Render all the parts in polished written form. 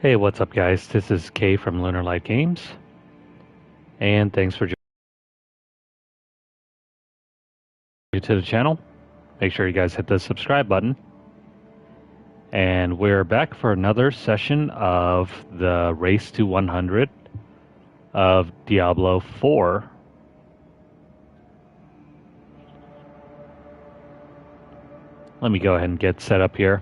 Hey, what's up, guys? This is Kay from Lunarlight Games, and thanks for joining to the channel. Make sure you guys hit the subscribe button. And we're back for another session of the Race to 100 of Diablo 4. Let me go ahead and get set up here.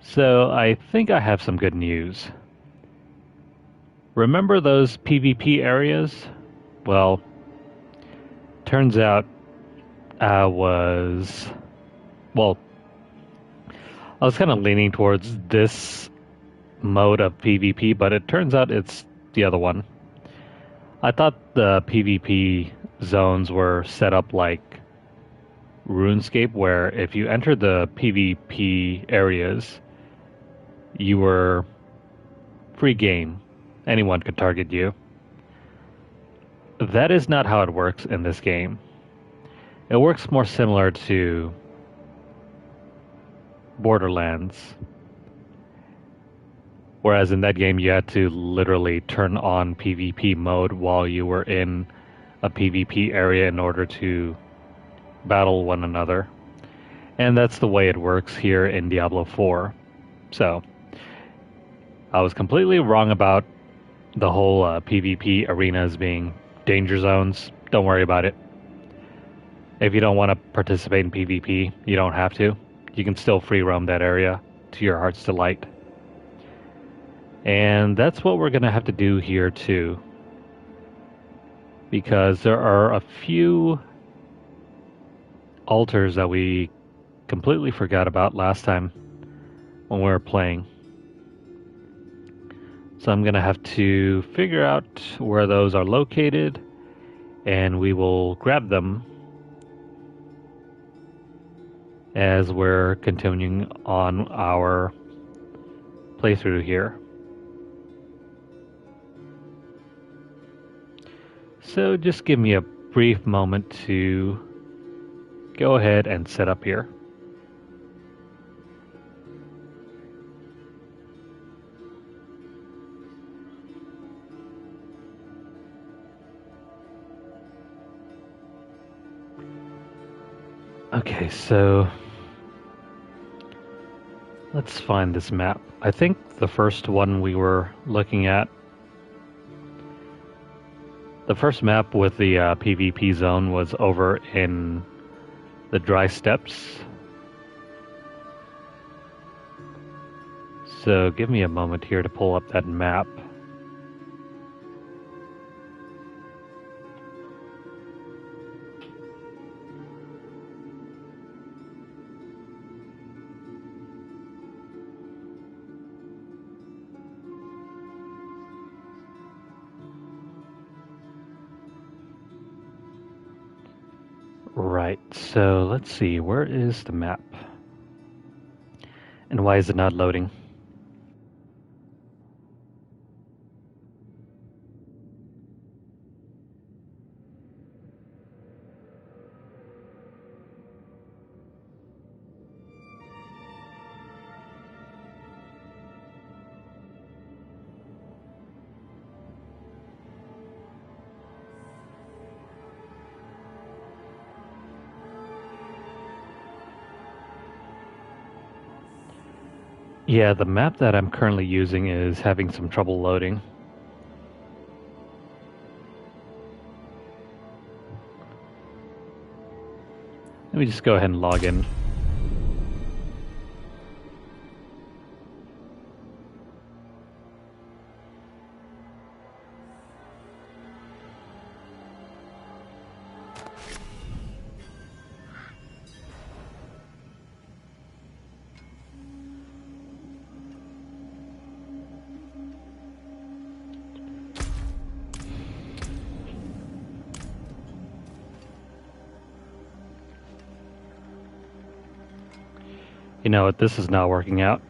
So, I think I have some good news. Remember those PvP areas? Well, turns out I was kind of leaning towards this mode of PvP, but it turns out it's the other one. I thought the PvP zones were set up like RuneScape, where if you enter the PvP areas, you were free game. Anyone could target you. That is not how it works in this game. It works more similar to Borderlands, whereas in that game you had to literally turn on PvP mode while you were in a PvP area in order to battle one another. And that's the way it works here in Diablo 4. So, I was completely wrong about the whole PvP arenas being danger zones. Don't worry about it. If you don't want to participate in PvP, you don't have to. You can still free roam that area to your heart's delight. And that's what we're going to have to do here too. Because there are a few altars that we completely forgot about last time when we were playing. So I'm going to have to figure out where those are located, and we will grab them as we're continuing on our playthrough here. So just give me a brief moment to go ahead and set up here. Okay, so let's find this map. I think the first one we were looking at, the first map with the PvP zone was over in the dry steppes. So give me a moment here to pull up that map. Right, so let's see, where is the map? And why is it not loading? Yeah, the map that I'm currently using is having some trouble loading. Let me just go ahead and log in. You know what, this is not working out.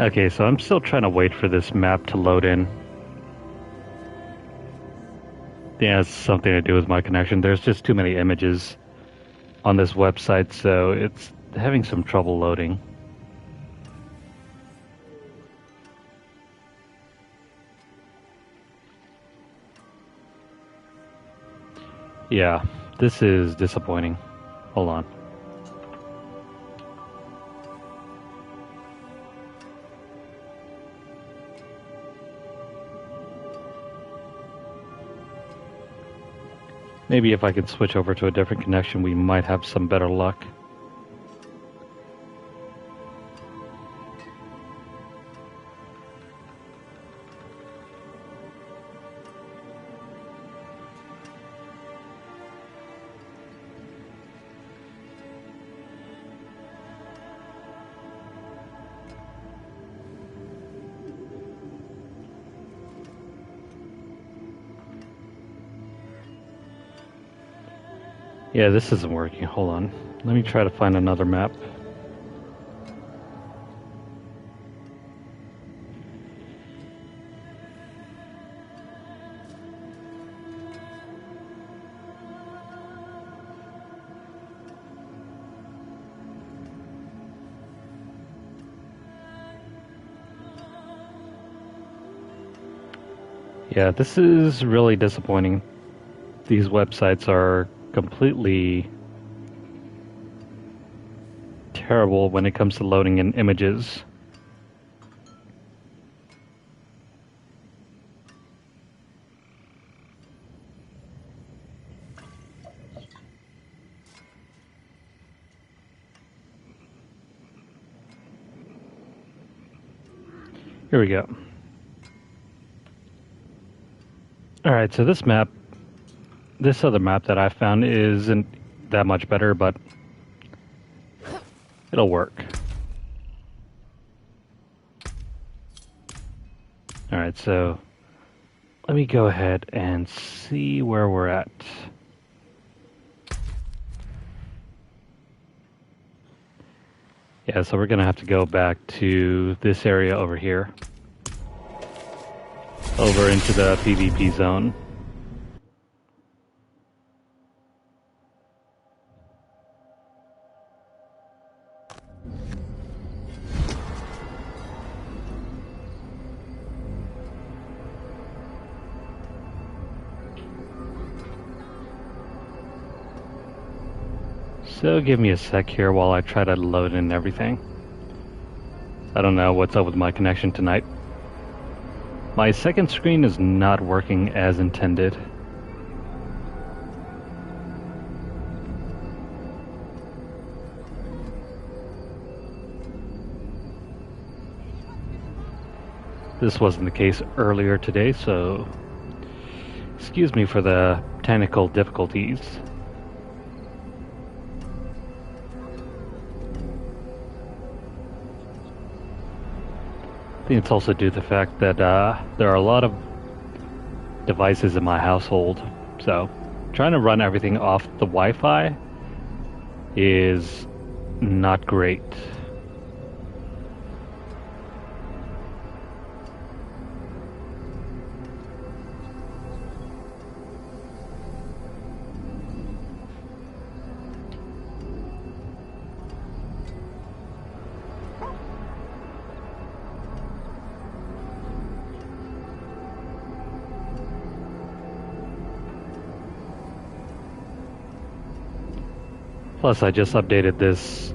Okay, so I'm still trying to wait for this map to load in. Yeah, it's something to do with my connection. There's just too many images on this website, so it's having some trouble loading. Yeah, this is disappointing. Hold on. Maybe if I could switch over to a different connection, we might have some better luck. Yeah, this isn't working. Hold on. Let me try to find another map. Yeah, this is really disappointing. These websites are completely terrible when it comes to loading in images. Here we go. Alright, so this other map that I found isn't that much better, but it'll work. Alright, so let me go ahead and see where we're at. Yeah, so we're gonna have to go back to this area over here. Over into the PvP zone. So give me a sec here while I try to load in everything. I don't know what's up with my connection tonight. My second screen is not working as intended. This wasn't the case earlier today, so excuse me for the technical difficulties. I think it's also due to the fact that there are a lot of devices in my household, so trying to run everything off the Wi-Fi is not great. Plus, I just updated this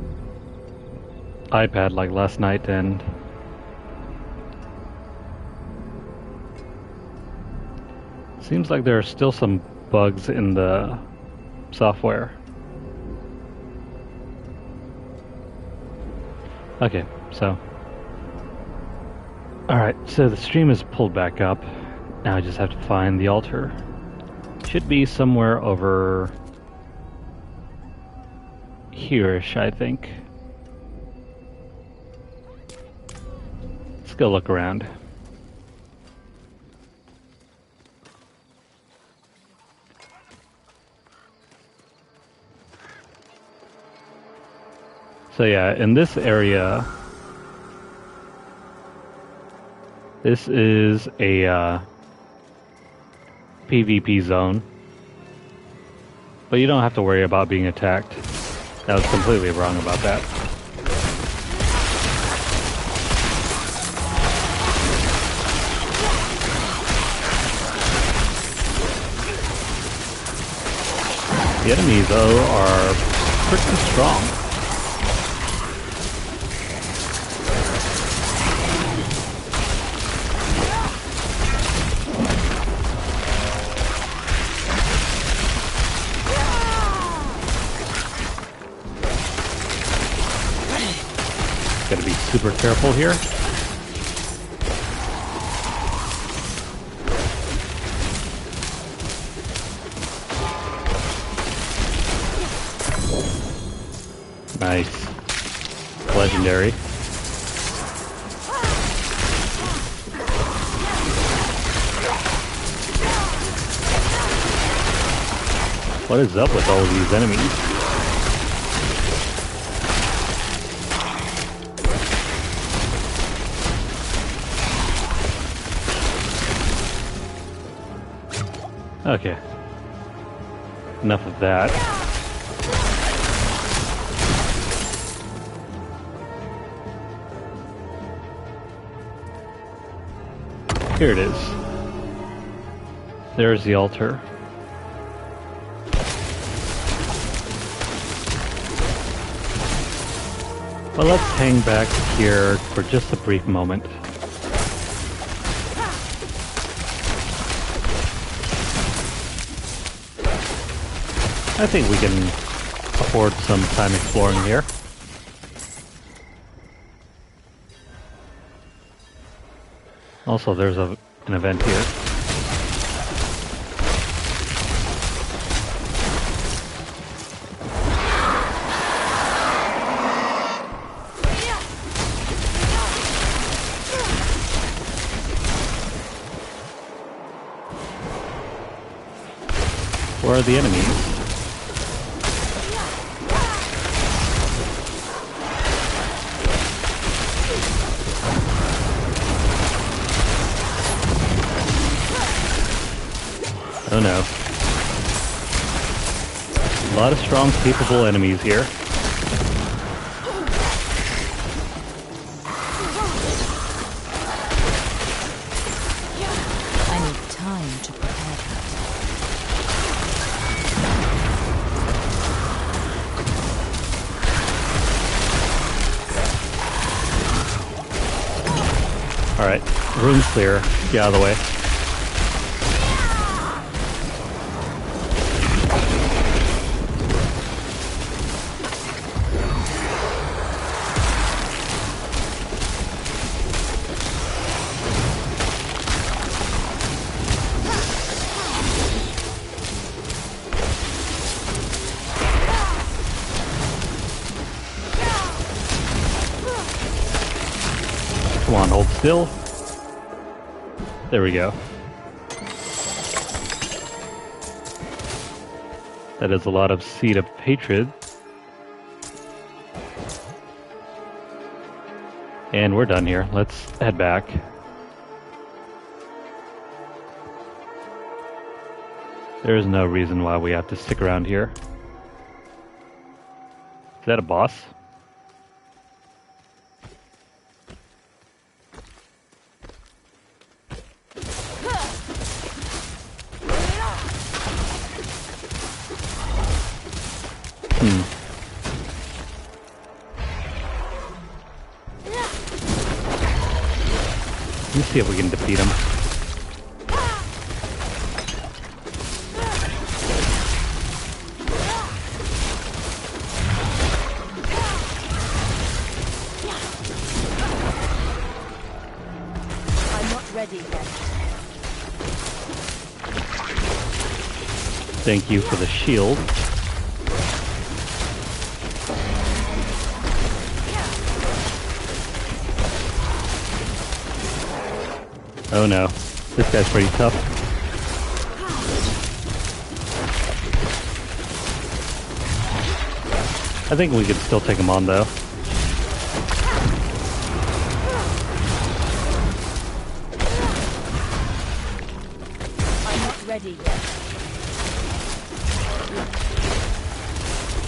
iPad like last night, and seems like there are still some bugs in the software. Okay, so alright, so the stream is pulled back up. Now I just have to find the altar. Should be somewhere over here-ish, I think. Let's go look around. So yeah, in this area, This is a PvP zone. But you don't have to worry about being attacked. I was completely wrong about that. The enemies, though, are pretty strong. Gotta be super careful here. Nice. Legendary. What is up with all of these enemies? Okay. Enough of that. Here it is. There's the altar. Well, let's hang back here for just a brief moment. I think we can afford some time exploring here. Also, there's an event here. Where are the enemies? Oh no. A lot of strong, capable enemies here. I need time to prepare that. Alright, room's clear. Get out of the way. Come on, hold still. There we go. That is a lot of Seed of Hatred. And we're done here. Let's head back. There is no reason why we have to stick around here. Is that a boss? Let's see if we can defeat him. I'm not ready yet. Thank you for the shield. Oh no, this guy's pretty tough. I think we could still take him on though.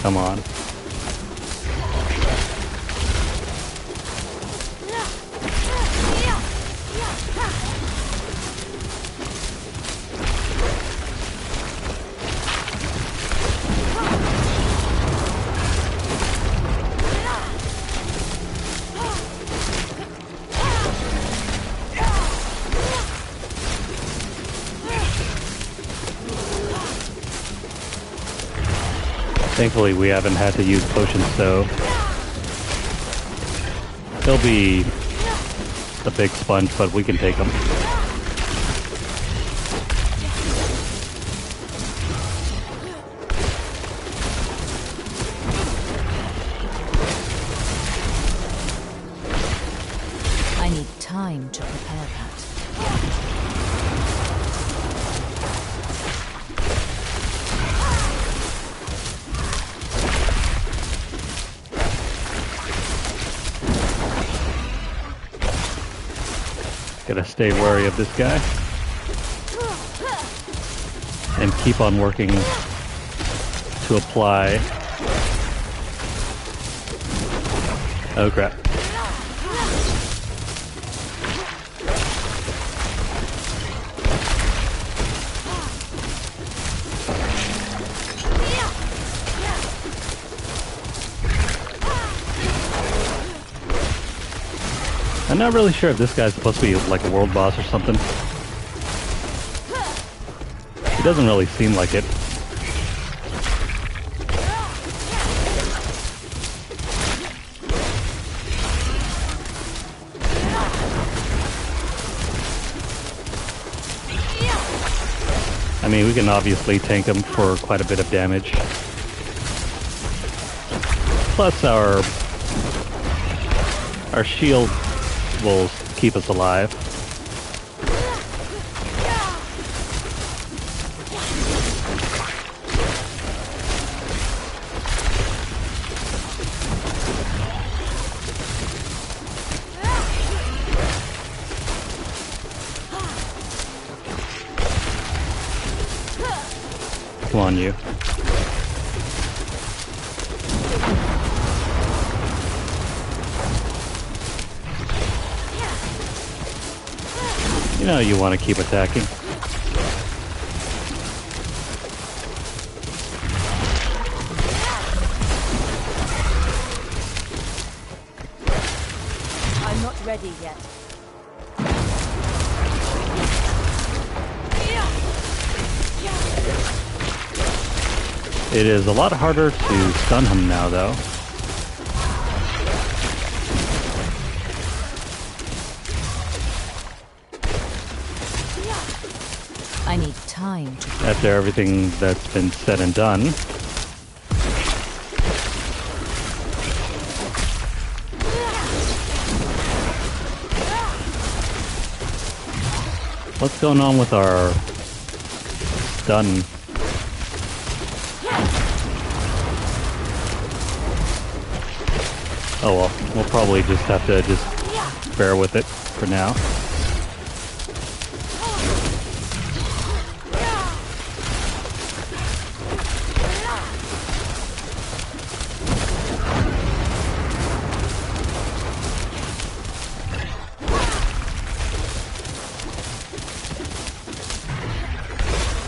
Come on. Thankfully, we haven't had to use potions, so he'll be a big sponge, but we can take him. I need time to prepare that. Gotta stay wary of this guy. And keep on working to apply. Oh crap. I'm not really sure if this guy's supposed to be like a world boss or something. He doesn't really seem like it. I mean, we can obviously tank him for quite a bit of damage. Plus our shield will keep us alive. Come on, you. You know you want to keep attacking. I'm not ready yet. It is a lot harder to stun him now, though. I need time to... After everything that's been said and done. What's going on with our stun? Oh well, we'll probably just have to just bear with it for now.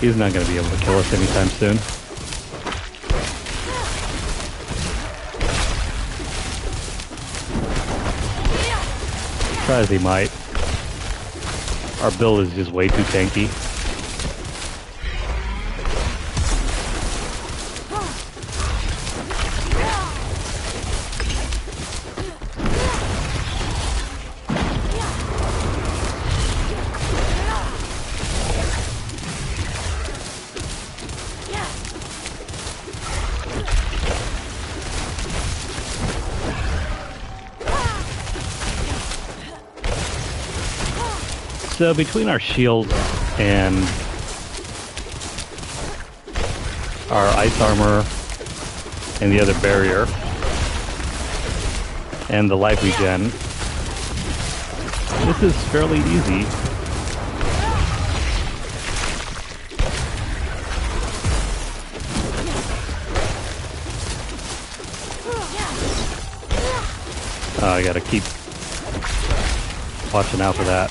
He's not going to be able to kill us anytime soon. Try as he might. Our build is just way too tanky. So between our shield and our ice armor and the other barrier and the life regen, this is fairly easy. I gotta keep watching out for that.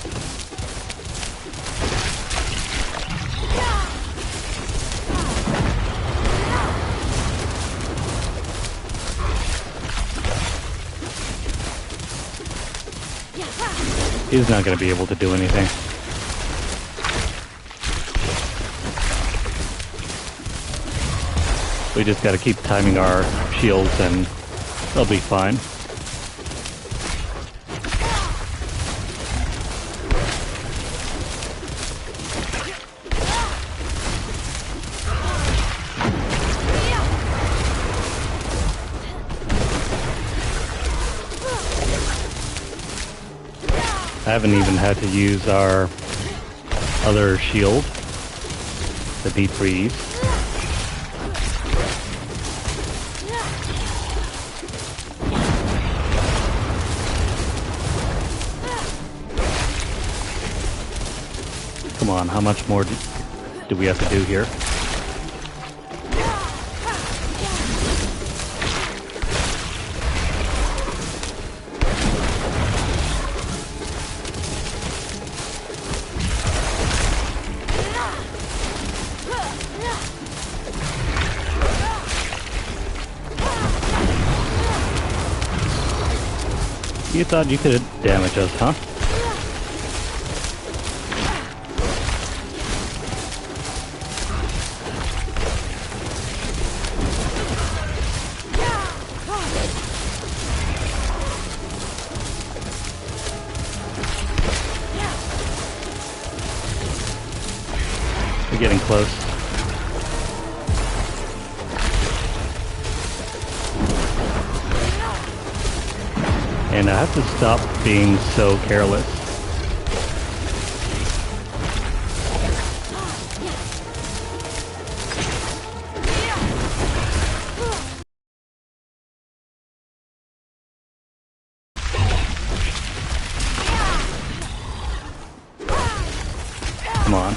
He's not going to be able to do anything. We just got to keep timing our shields and they'll be fine. I haven't even had to use our other shield, the deep freeze. Come on, how much more do we have to do here? You thought you could damage us, huh? We're getting close. And I have to stop being so careless. Come on.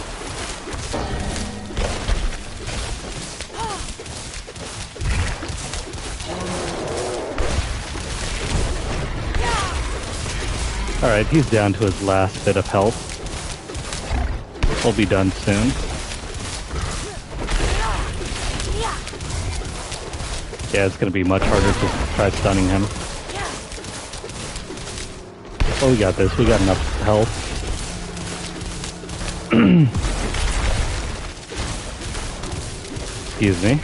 Alright, he's down to his last bit of health. We'll be done soon. Yeah, it's gonna be much harder to try stunning him. Oh, we got this. We got enough health. Excuse me.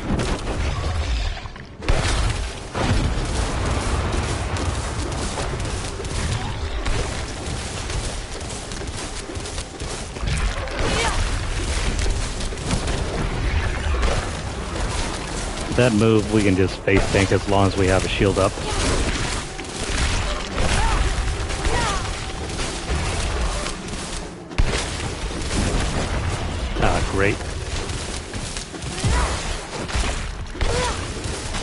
That move we can just face tank as long as we have a shield up. Ah, great.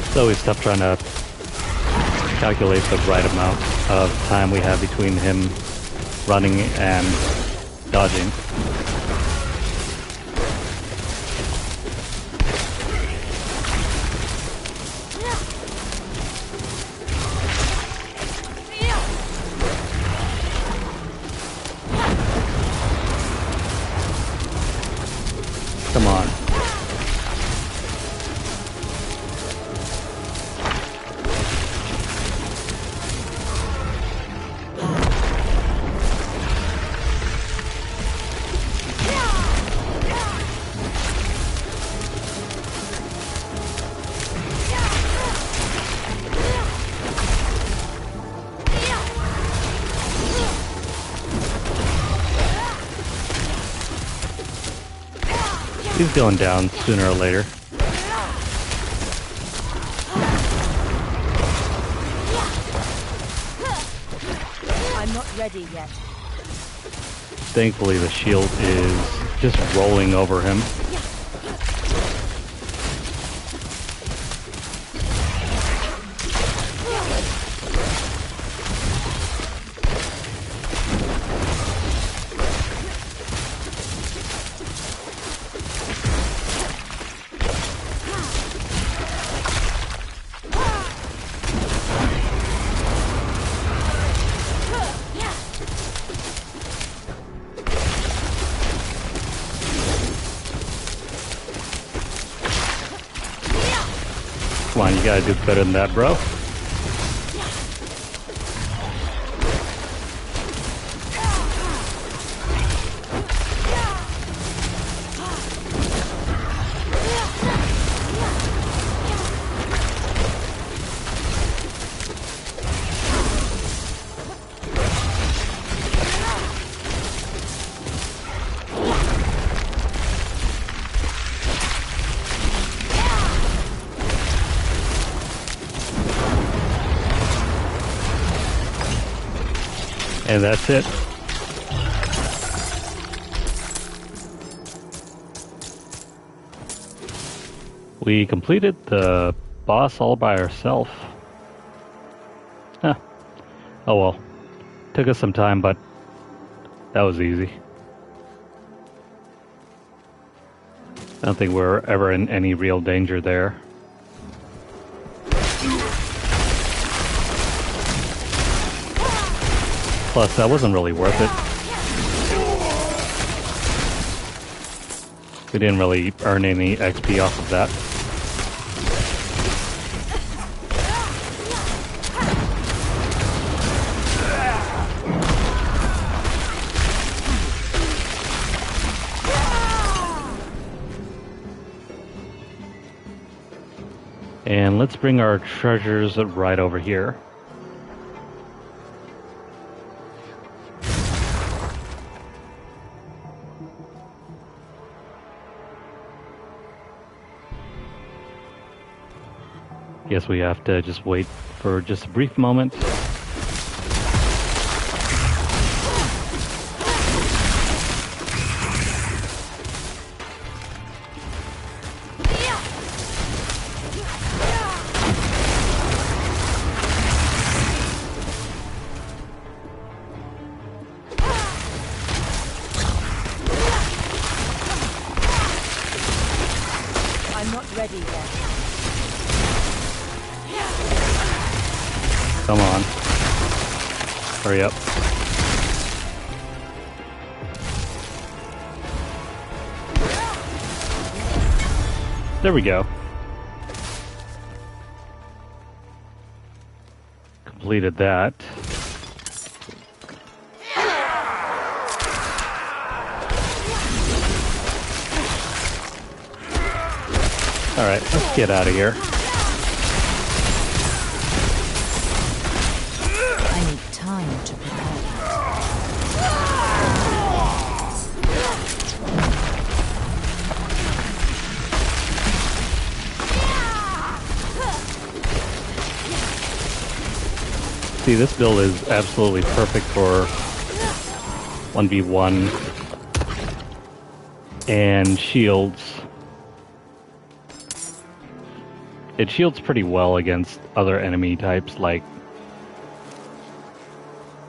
It's always tough trying to calculate the right amount of time we have between him running and dodging. Come on. He's going down sooner or later. I'm not ready yet. Thankfully, the shield is just rolling over him. Come on, you gotta do better than that, bro. And that's it. We completed the boss all by ourselves. Huh. Oh well. Took us some time, but that was easy. I don't think we're ever in any real danger there. Plus, that wasn't really worth it. We didn't really earn any XP off of that. And let's bring our treasures right over here. Guess we have to just wait for just a brief moment. I'm not ready yet. Come on. Hurry up. There we go. Completed that. Alright, let's get out of here. I need time to prepare. See, this build is absolutely perfect for 1v1 and shields. It shields pretty well against other enemy types like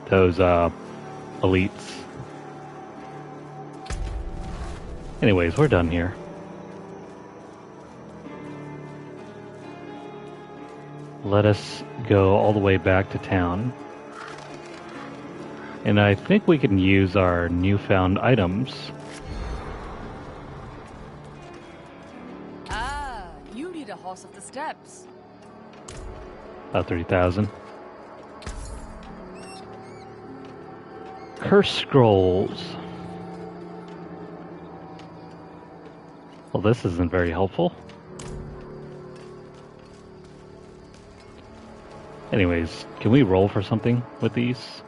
those elites. Anyways, we're done here. Let us go all the way back to town. And I think we can use our newfound items. Ah, you need a horse of the steppes. About 3,000. Curse scrolls. Well, this isn't very helpful. Anyways, can we roll for something with these?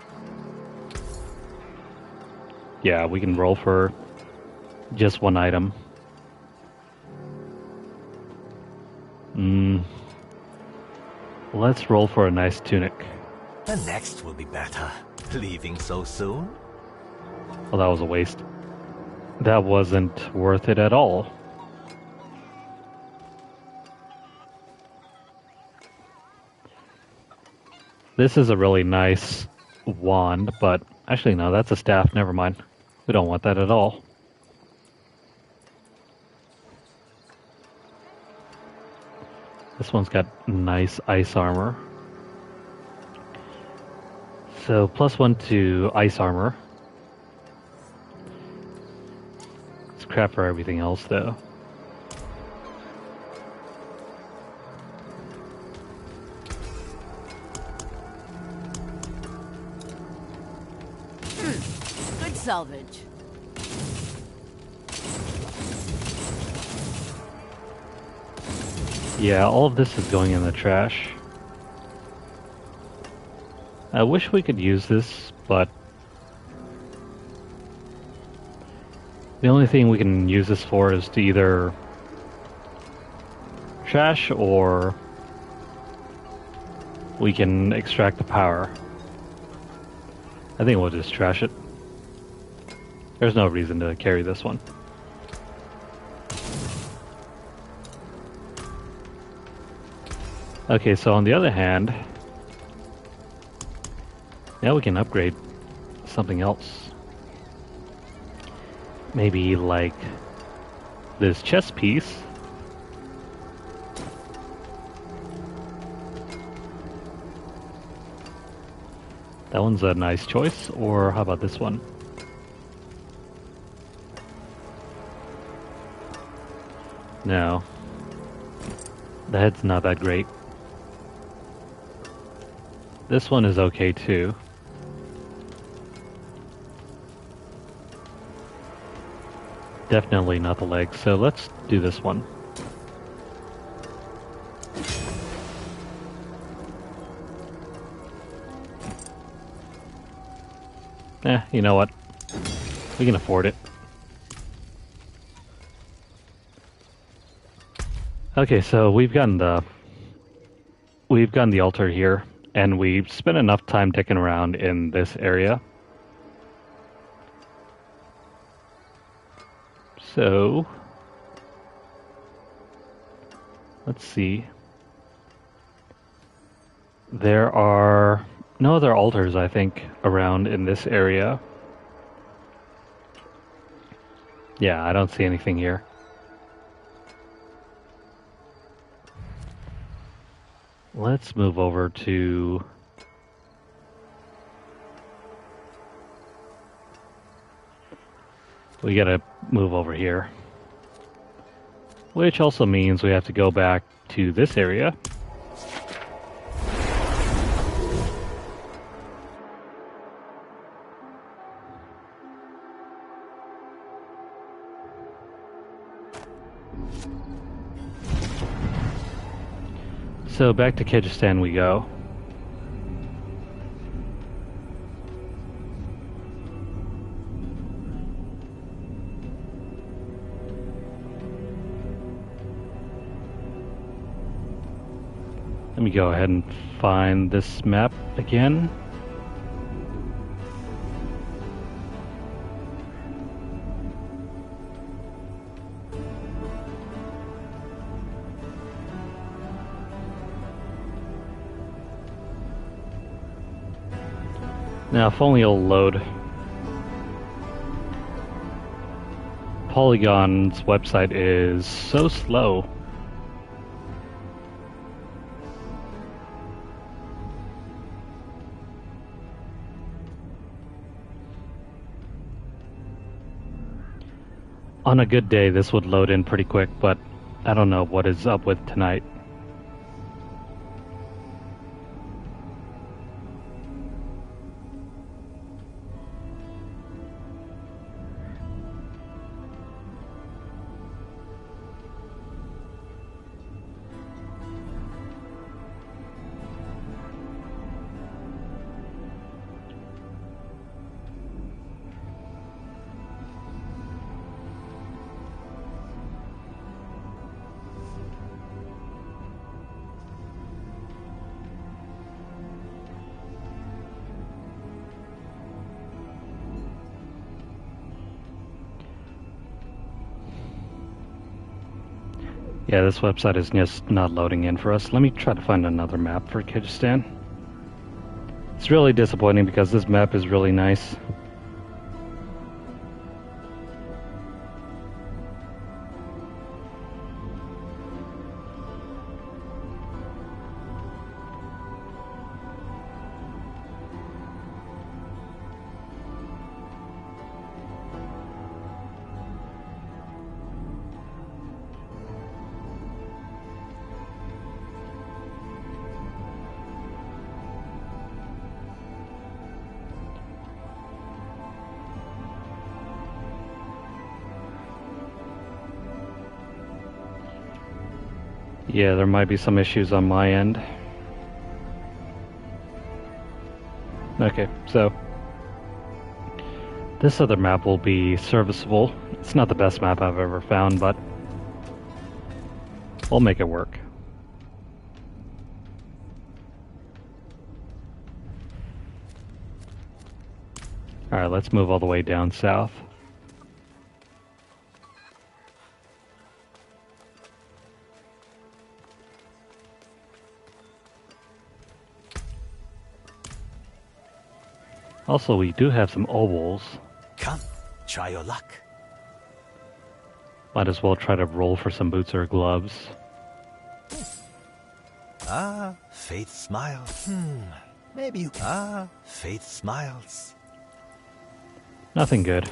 Yeah, we can roll for just one item. Let's roll for a nice tunic. The next will be better. Leaving so soon? Well, that was a waste. That wasn't worth it at all. This is a really nice wand, but actually no, that's a staff. Never mind. We don't want that at all. This one's got nice ice armor. So +1 to ice armor. It's crap for everything else though. salvage. Yeah, all of this is going in the trash. I wish we could use this, but the only thing we can use this for is to either trash or we can extract the power. I think we'll just trash it. There's no reason to carry this one. Okay, so on the other hand, now we can upgrade something else. Maybe like this chest piece. That one's a nice choice, or how about this one? No. The head's not that great. This one is okay too. Definitely not the legs, so let's do this one. You know what? We can afford it. Okay, so we've gotten the altar here, and we've spent enough time dicking around in this area. So let's see. There are no other altars, I think, around in this area. Yeah, I don't see anything here. Let's move over to... We gotta move over here. Which also means we have to go back to this area. So back to Kyrgyzstan we go. Let me go ahead and find this map again. Now, if only it'll load. Polygon's website is so slow. On a good day, this would load in pretty quick, but I don't know what is up with tonight. Yeah, this website is just not loading in for us. Let me try to find another map for Kyrgyzstan. It's really disappointing because this map is really nice. Yeah, there might be some issues on my end. Okay, so this other map will be serviceable. It's not the best map I've ever found, but we'll make it work. Alright, let's move all the way down south. Also, we do have some ovals. Come, try your luck. Might as well try to roll for some boots or gloves. Ah, Faith smiles. Maybe you can. Ah, Faith smiles. Nothing good.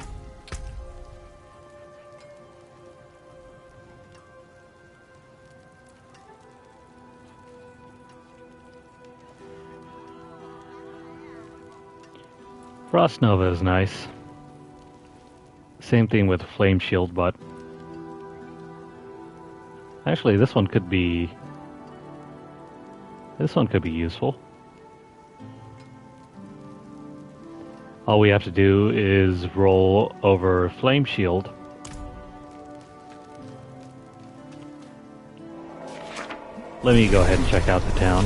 Frost Nova is nice. Same thing with Flame Shield, but actually this one could be useful. All we have to do is roll over Flame Shield. Let me go ahead and check out the town.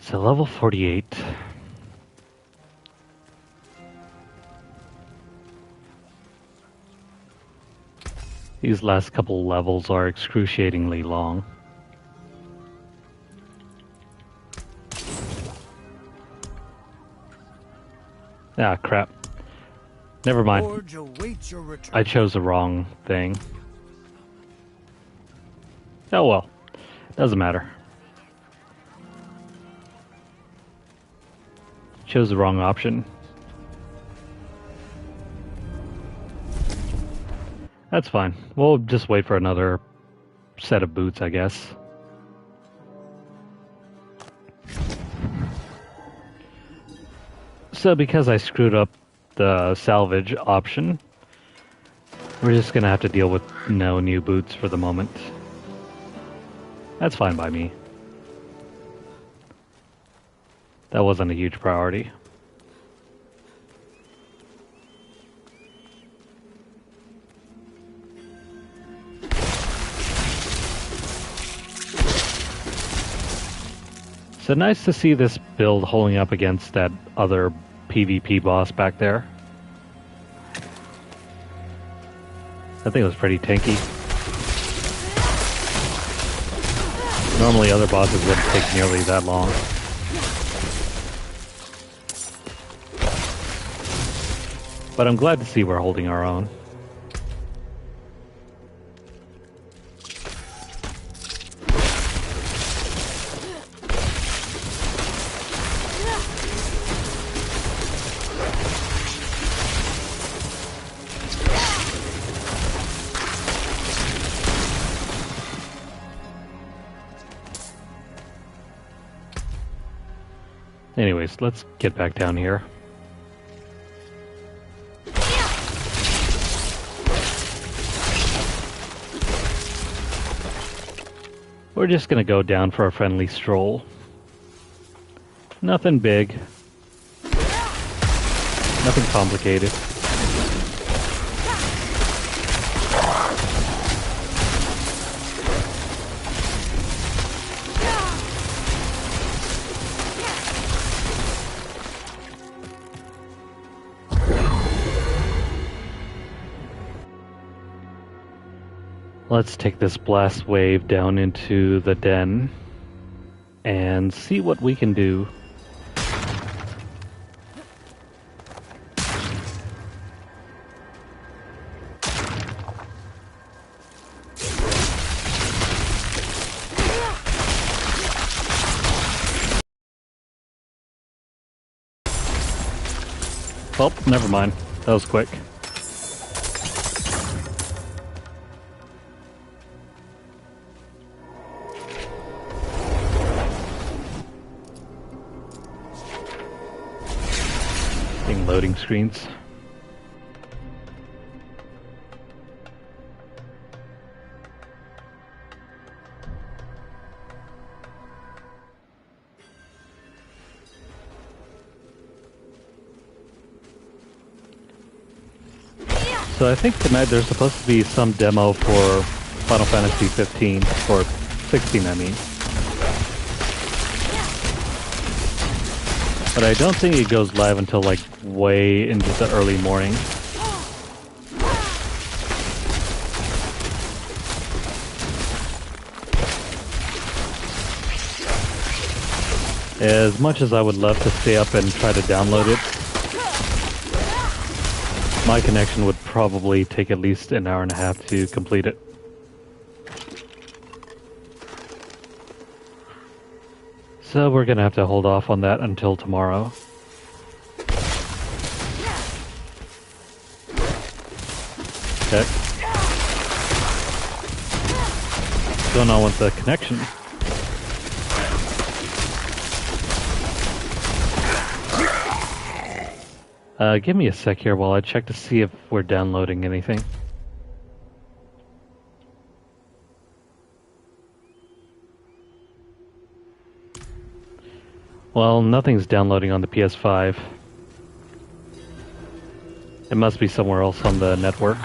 So level 48. These last couple levels are excruciatingly long. Ah, crap. Never mind. I chose the wrong thing. Oh well. Doesn't matter. Chose the wrong option. That's fine. We'll just wait for another set of boots, I guess. So because I screwed up the salvage option, we're just gonna have to deal with no new boots for the moment. That's fine by me. That wasn't a huge priority. So nice to see this build holding up against that other PvP boss back there. I think it was pretty tanky. Normally other bosses wouldn't take nearly that long. But I'm glad to see we're holding our own. Anyways, let's get back down here. We're just gonna go down for a friendly stroll. Nothing big. Nothing complicated. Let's take this blast wave down into the den and see what we can do. Oh, never mind. That was quick. freaking loading screens. So I think tonight there's supposed to be some demo for Final Fantasy 15, or 16 I mean. But I don't think it goes live until like way into the early morning. As much as I would love to stay up and try to download it, my connection would probably take at least an hour and a half to complete it. So we're gonna have to hold off on that until tomorrow. Heck. What's going on with the connection? Give me a sec here while I check to see if we're downloading anything. Well, nothing's downloading on the PS5. It must be somewhere else on the network.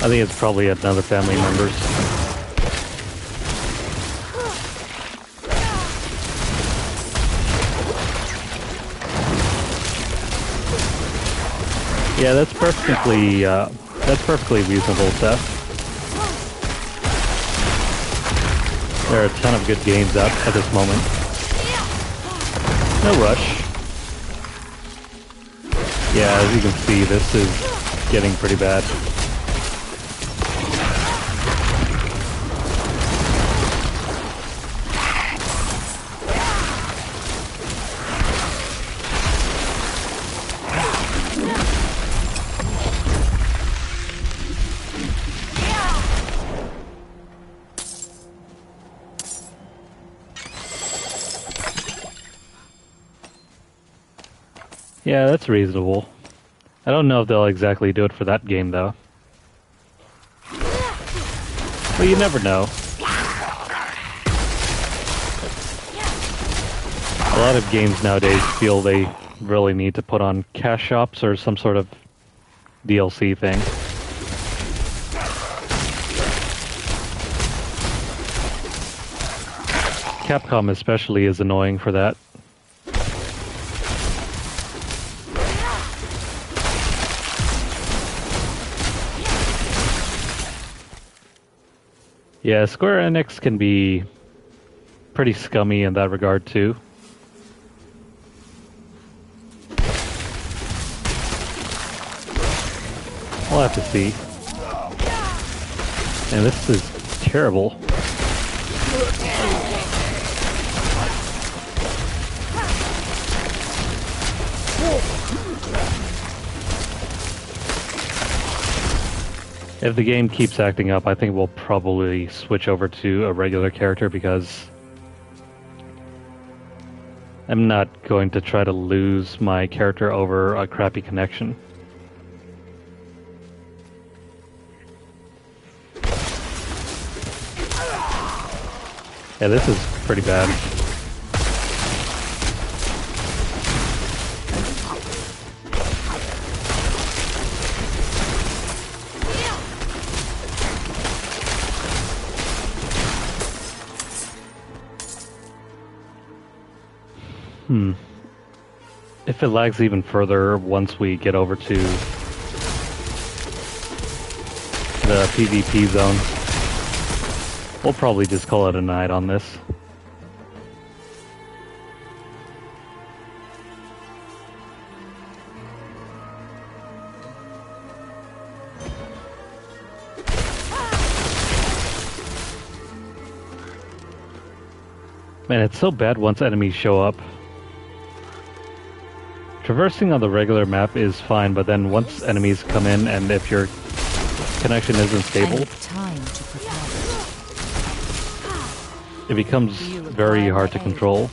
I think it's probably another family member's. Yeah, that's perfectly reasonable, Seth. There are a ton of good games out at this moment. No rush. Yeah, as you can see, this is getting pretty bad. Yeah, that's reasonable. I don't know if they'll exactly do it for that game, though. But you never know. A lot of games nowadays feel they really need to put on cash shops or some sort of DLC thing. Capcom especially is annoying for that. Yeah, Square Enix can be pretty scummy in that regard too. We'll have to see. And this is terrible. If the game keeps acting up, I think we'll probably switch over to a regular character because I'm not going to try to lose my character over a crappy connection. Yeah, this is pretty bad. If it lags even further once we get over to the PvP zone, we'll probably just call it a night on this. Man, it's so bad once enemies show up. Traversing on the regular map is fine, but then once enemies come in and if your connection isn't stable, I need time to prepare. it becomes very hard to control.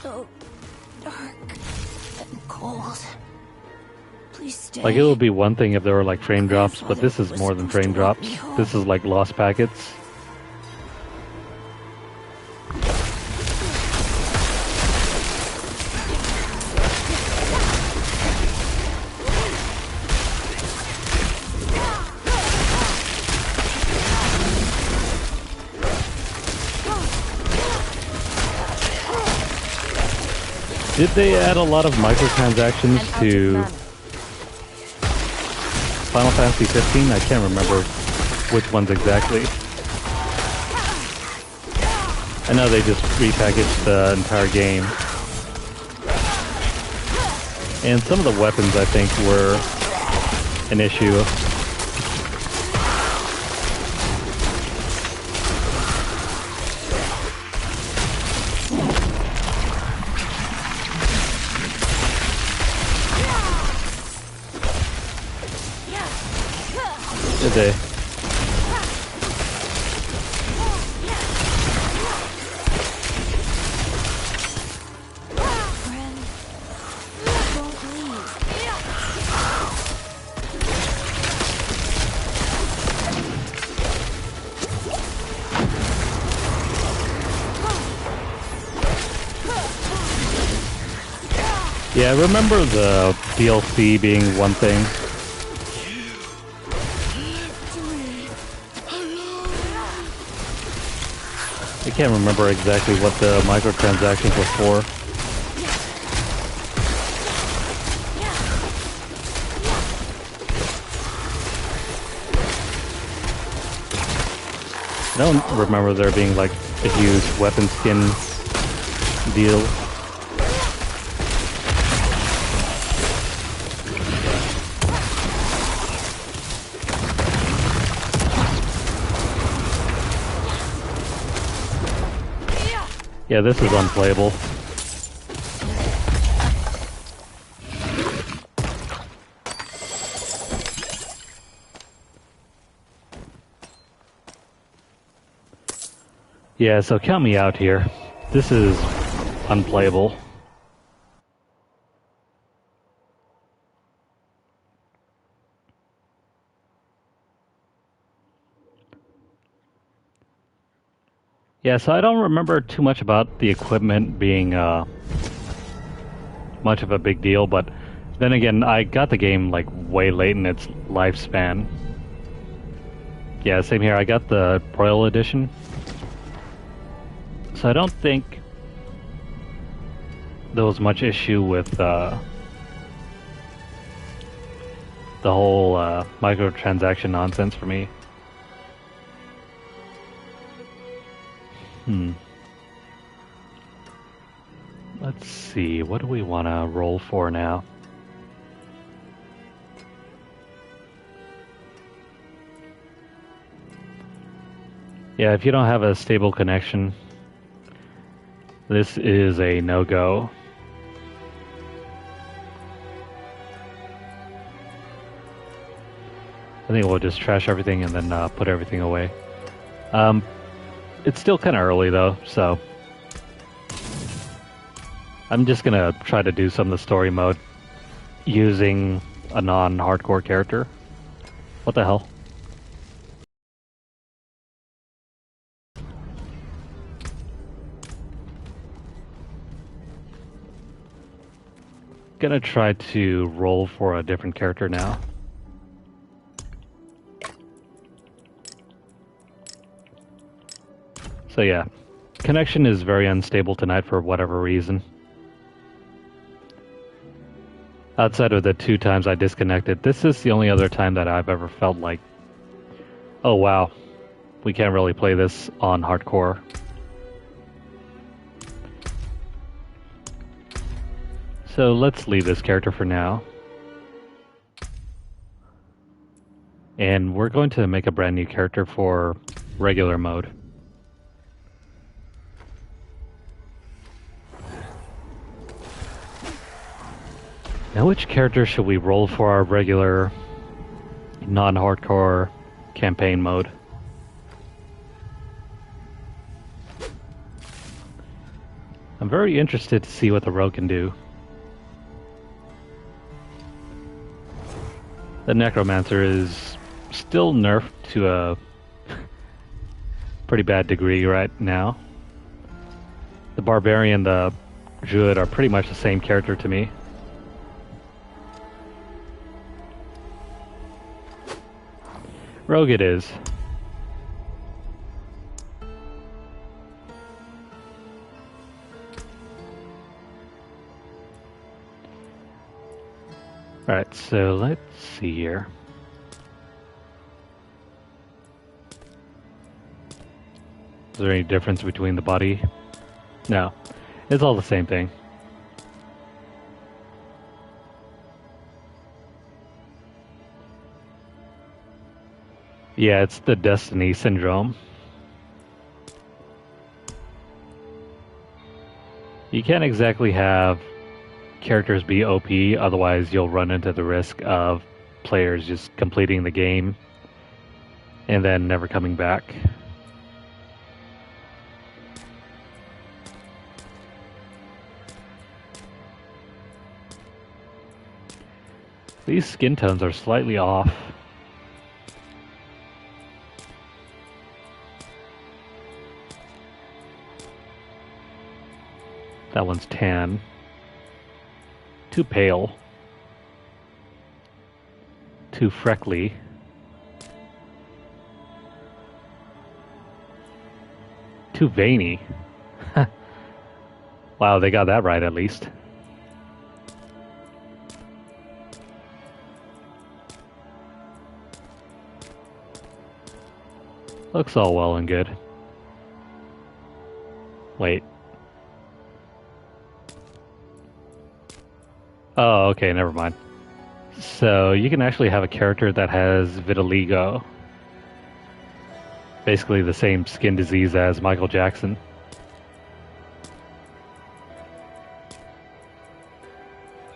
So dark and cold. Please stay. Like, it would be one thing if there were like frame drops, but this is more than frame drops. This is like lost packets. Did they add a lot of microtransactions to Final Fantasy 15? I can't remember which ones exactly. I know they just repackaged the entire game. And some of the weapons, I think, were an issue. Did they? Yeah, I remember the DLC being one thing. I can't remember exactly what the microtransactions were for. I don't remember there being like a huge weapon skin deal. Yeah, this is unplayable. Yeah, so count me out here. This is unplayable. Yeah, so I don't remember too much about the equipment being much of a big deal, but then again, I got the game like way late in its lifespan. Yeah, same here. I got the Royal Edition. So I don't think there was much issue with the whole microtransaction nonsense for me. Let's see, what do we want to roll for now? Yeah, if you don't have a stable connection, this is a no-go. I think we'll just trash everything and then put everything away. It's still kind of early though, so I'm just gonna try to do some of the story mode using a non-hardcore character. What the hell? Gonna try to roll for a different character now. So yeah, connection is very unstable tonight for whatever reason. Outside of the 2 times I disconnected, this is the only other time that I've ever felt like, oh wow, we can't really play this on hardcore. So let's leave this character for now. And we're going to make a brand new character for regular mode. Now, which character should we roll for our regular non-hardcore campaign mode? I'm very interested to see what the rogue can do. The necromancer is still nerfed to a pretty bad degree right now. The barbarian, the druid are pretty much the same character to me. Rogue it is. Alright, so let's see here. Is there any difference between the body? No. It's all the same thing. Yeah, it's the Destiny syndrome. You can't exactly have characters be OP, otherwise you'll run into the risk of players just completing the game and then never coming back. These skin tones are slightly off. That one's tan. Too pale. Too freckly. Too veiny. Wow, they got that right at least. Looks all well and good. Wait. Oh, okay, never mind. So, you can actually have a character that has vitiligo. Basically the same skin disease as Michael Jackson.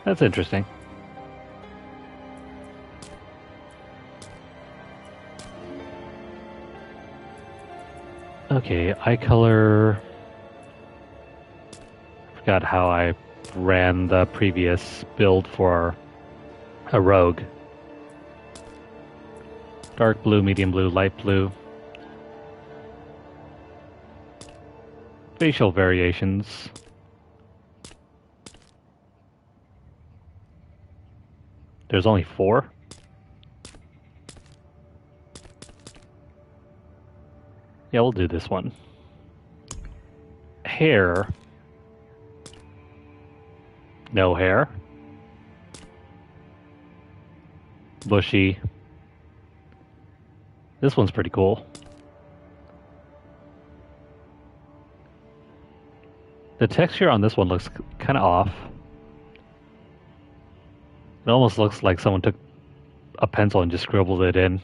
That's interesting. Okay, eye color. Forgot how I ran the previous build for a rogue. Dark blue, medium blue, light blue. Facial variations. There's only 4. Yeah, we'll do this one. Hair. No hair. Bushy. This one's pretty cool. The texture on this one looks kind of off. It almost looks like someone took a pencil and just scribbled it in.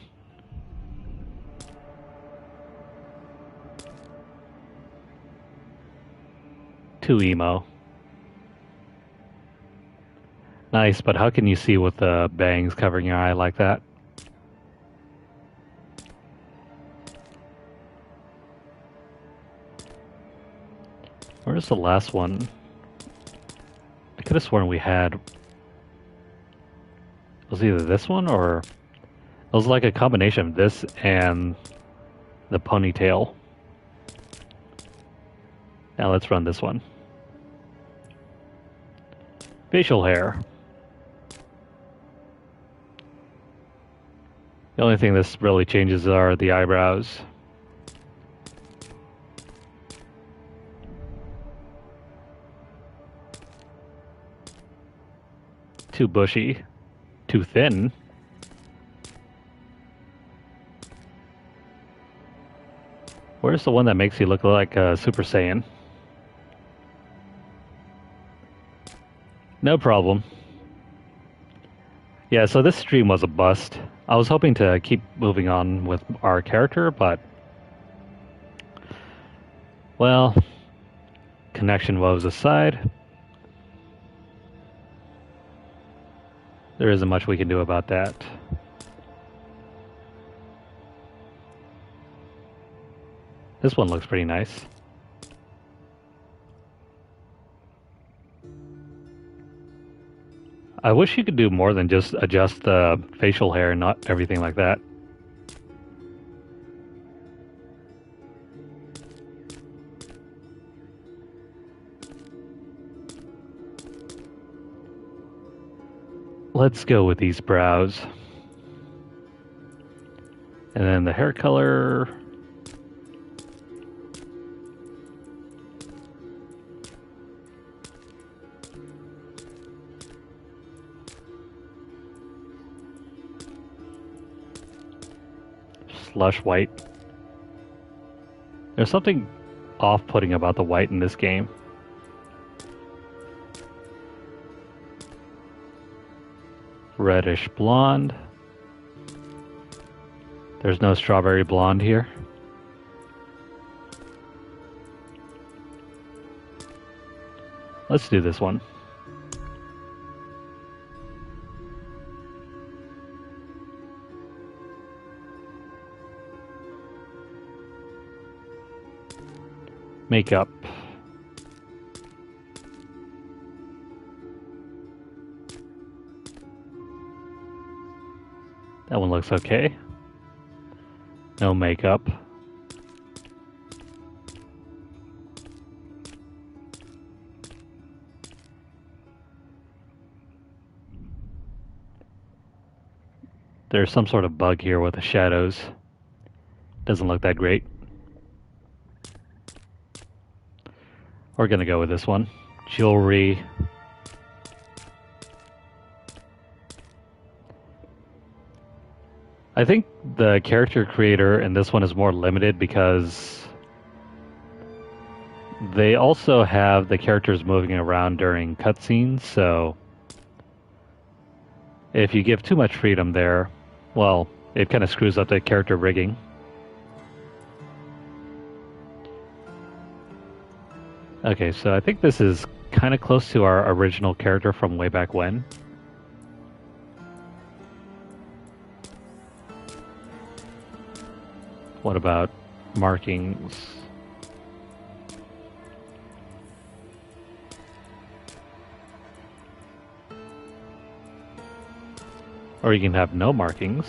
Too emo. Nice, but how can you see with the bangs covering your eye like that? Where's the last one? I could have sworn we had... It was either this one or... It was like a combination of this and the ponytail. Now let's run this one. Facial hair. The only thing this really changes are the eyebrows. Too bushy. Too thin. Where's the one that makes you look like a Super Saiyan? No problem. Yeah, so this stream was a bust. I was hoping to keep moving on with our character, but... Well... Connection woes aside... There isn't much we can do about that. This one looks pretty nice. I wish you could do more than just adjust the facial hair and not everything like that. Let's go with these brows. And then the hair color. Slush white. There's something off-putting about the white in this game. Reddish blonde. There's no strawberry blonde here. Let's do this one. Makeup. That one looks okay. No makeup. There's some sort of bug here with the shadows. Doesn't look that great. We're gonna go with this one. Jewelry. I think the character creator in this one is more limited because they also have the characters moving around during cutscenes, so if you give too much freedom there, well, it kind of screws up the character rigging. Okay, so I think this is kind of close to our original character from way back when. What about markings? Or you can have no markings.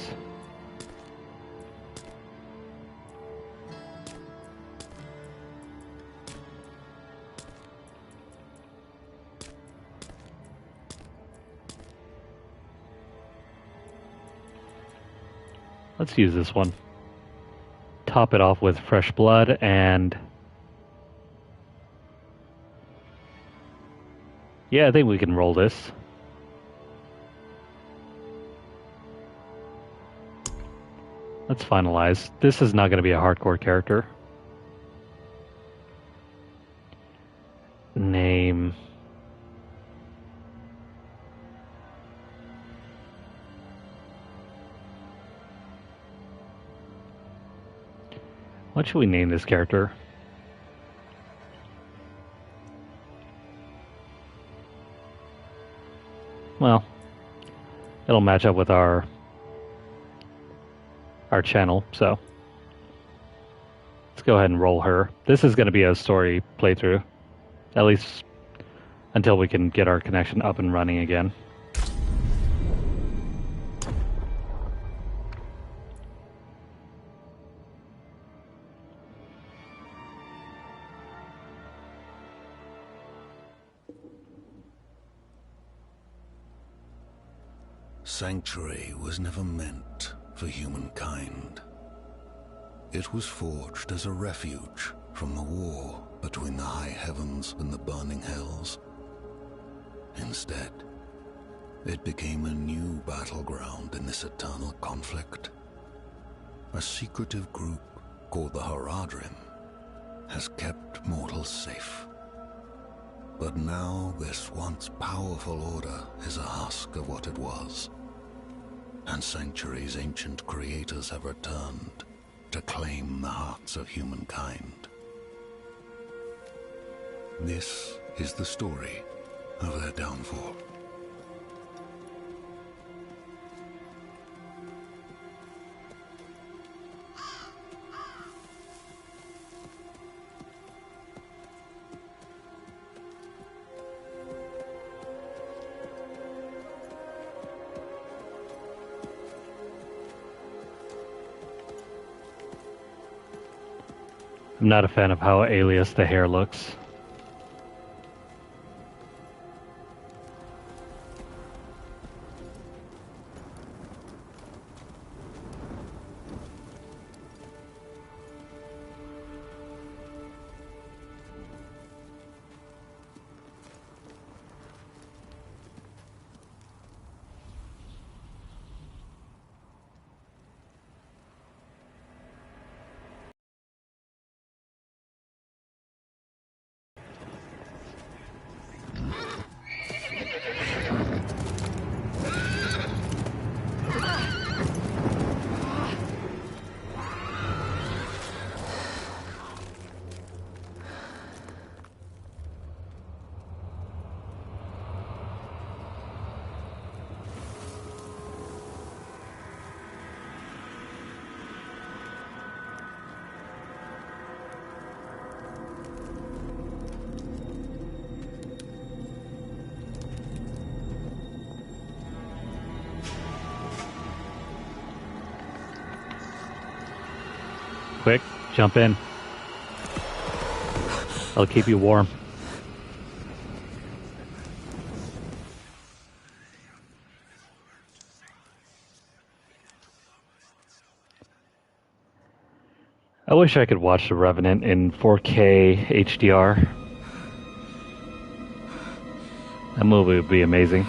Let's use this one. Top it off with fresh blood and... yeah, I think we can roll this. Let's finalize. This is not going to be a hardcore character. Name. What should we name this character? Well, it'll match up with our channel, so let's go ahead and roll her. This is going to be a story playthrough, at least until we can get our connection up and running again. Sanctuary was never meant for humankind. It was forged as a refuge from the war between the high heavens and the burning hells. Instead, it became a new battleground in this eternal conflict. A secretive group called the Haradrim has kept mortals safe. But now this once powerful order is a husk of what it was. And Sanctuary's ancient creators have returned to claim the hearts of humankind. This is the story of their downfall. I'm not a fan of how alias the hair looks. Quick, jump in. I'll keep you warm. I wish I could watch The Revenant in 4K HDR. That movie would be amazing.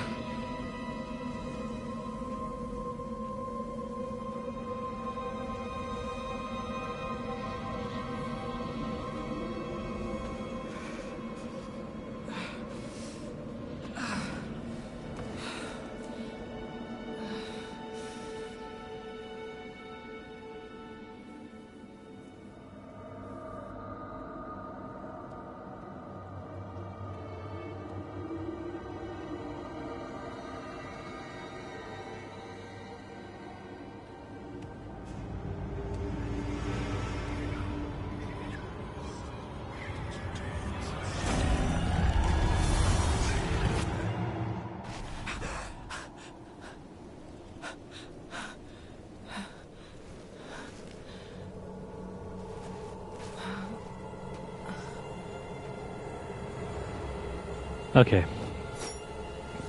Okay.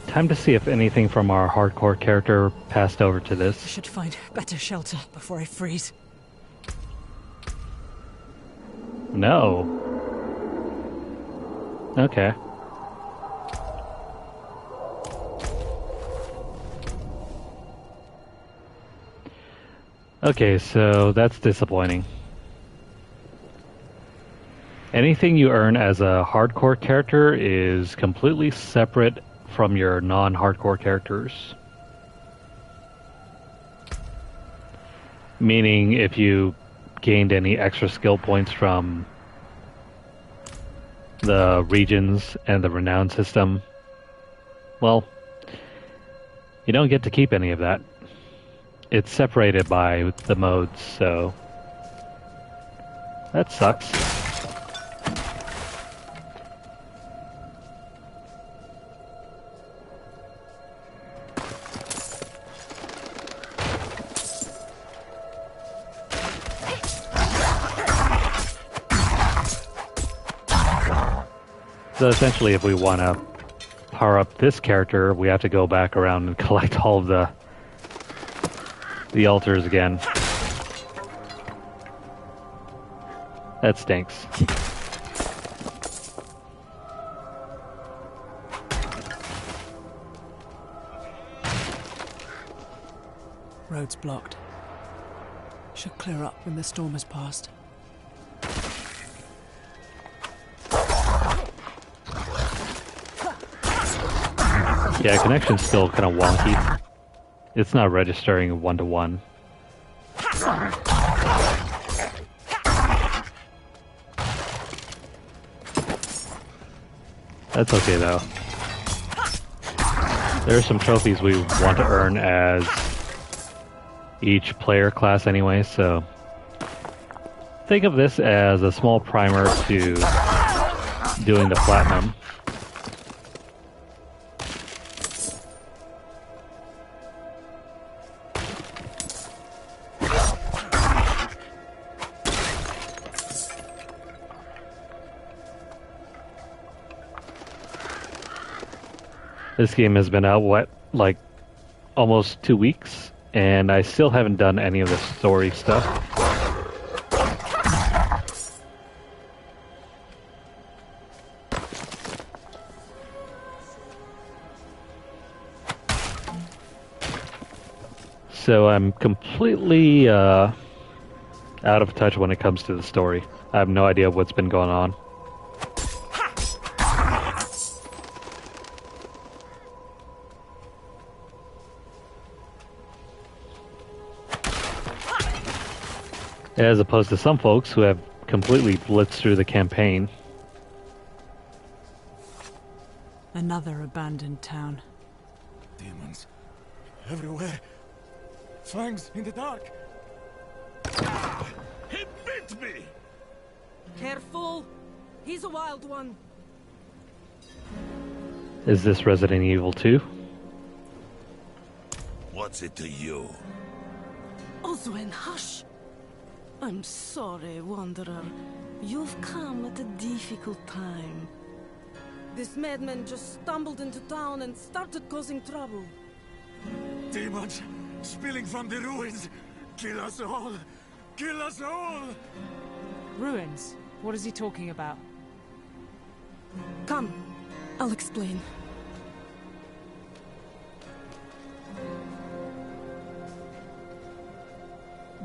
Time to see if anything from our hardcore character passed over to I this. should find better shelter before I freeze. No. Okay. Okay, so that's disappointing. Anything you earn as a hardcore character is completely separate from your non-hardcore characters. Meaning if you gained any extra skill points from the regions and the renown system, well, you don't get to keep any of that. It's separated by the modes, so that sucks. So essentially, if we want to power up this character, we have to go back around and collect all of the altars again. That stinks. Road's blocked. Should clear up when the storm has passed. Yeah, connection's still kind of wonky. It's not registering one-to-one. That's okay though. There are some trophies we want to earn as each player class anyway, so think of this as a small primer to doing the platinum. This game has been out, like almost 2 weeks, and I still haven't done any of the story stuff. So I'm completely out of touch when it comes to the story. I have no idea what's been going on. As opposed to some folks who have completely blitzed through the campaign. Another abandoned town. Demons everywhere. Fangs in the dark. He bit me! Careful! He's a wild one. Is this Resident Evil 2? What's it to you? Oswen, hush! I'm sorry, Wanderer. You've come at a difficult time. This madman just stumbled into town and started causing trouble. Demons spilling from the ruins. Kill us all! Kill us all! Ruins? What is he talking about? Come, I'll explain.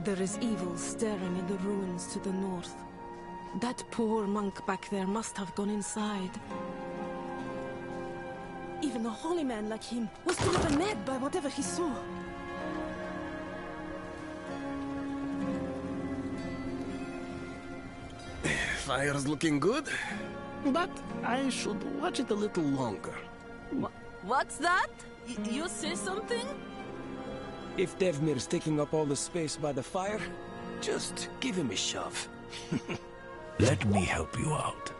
There is evil staring in the ruins to the north. That poor monk back there must have gone inside. Even a holy man like him was driven mad by whatever he saw. Fire's looking good, but I should watch it a little longer. What's that? You say something? If Devmir's taking up all the space by the fire, just give him a shove. Let me help you out.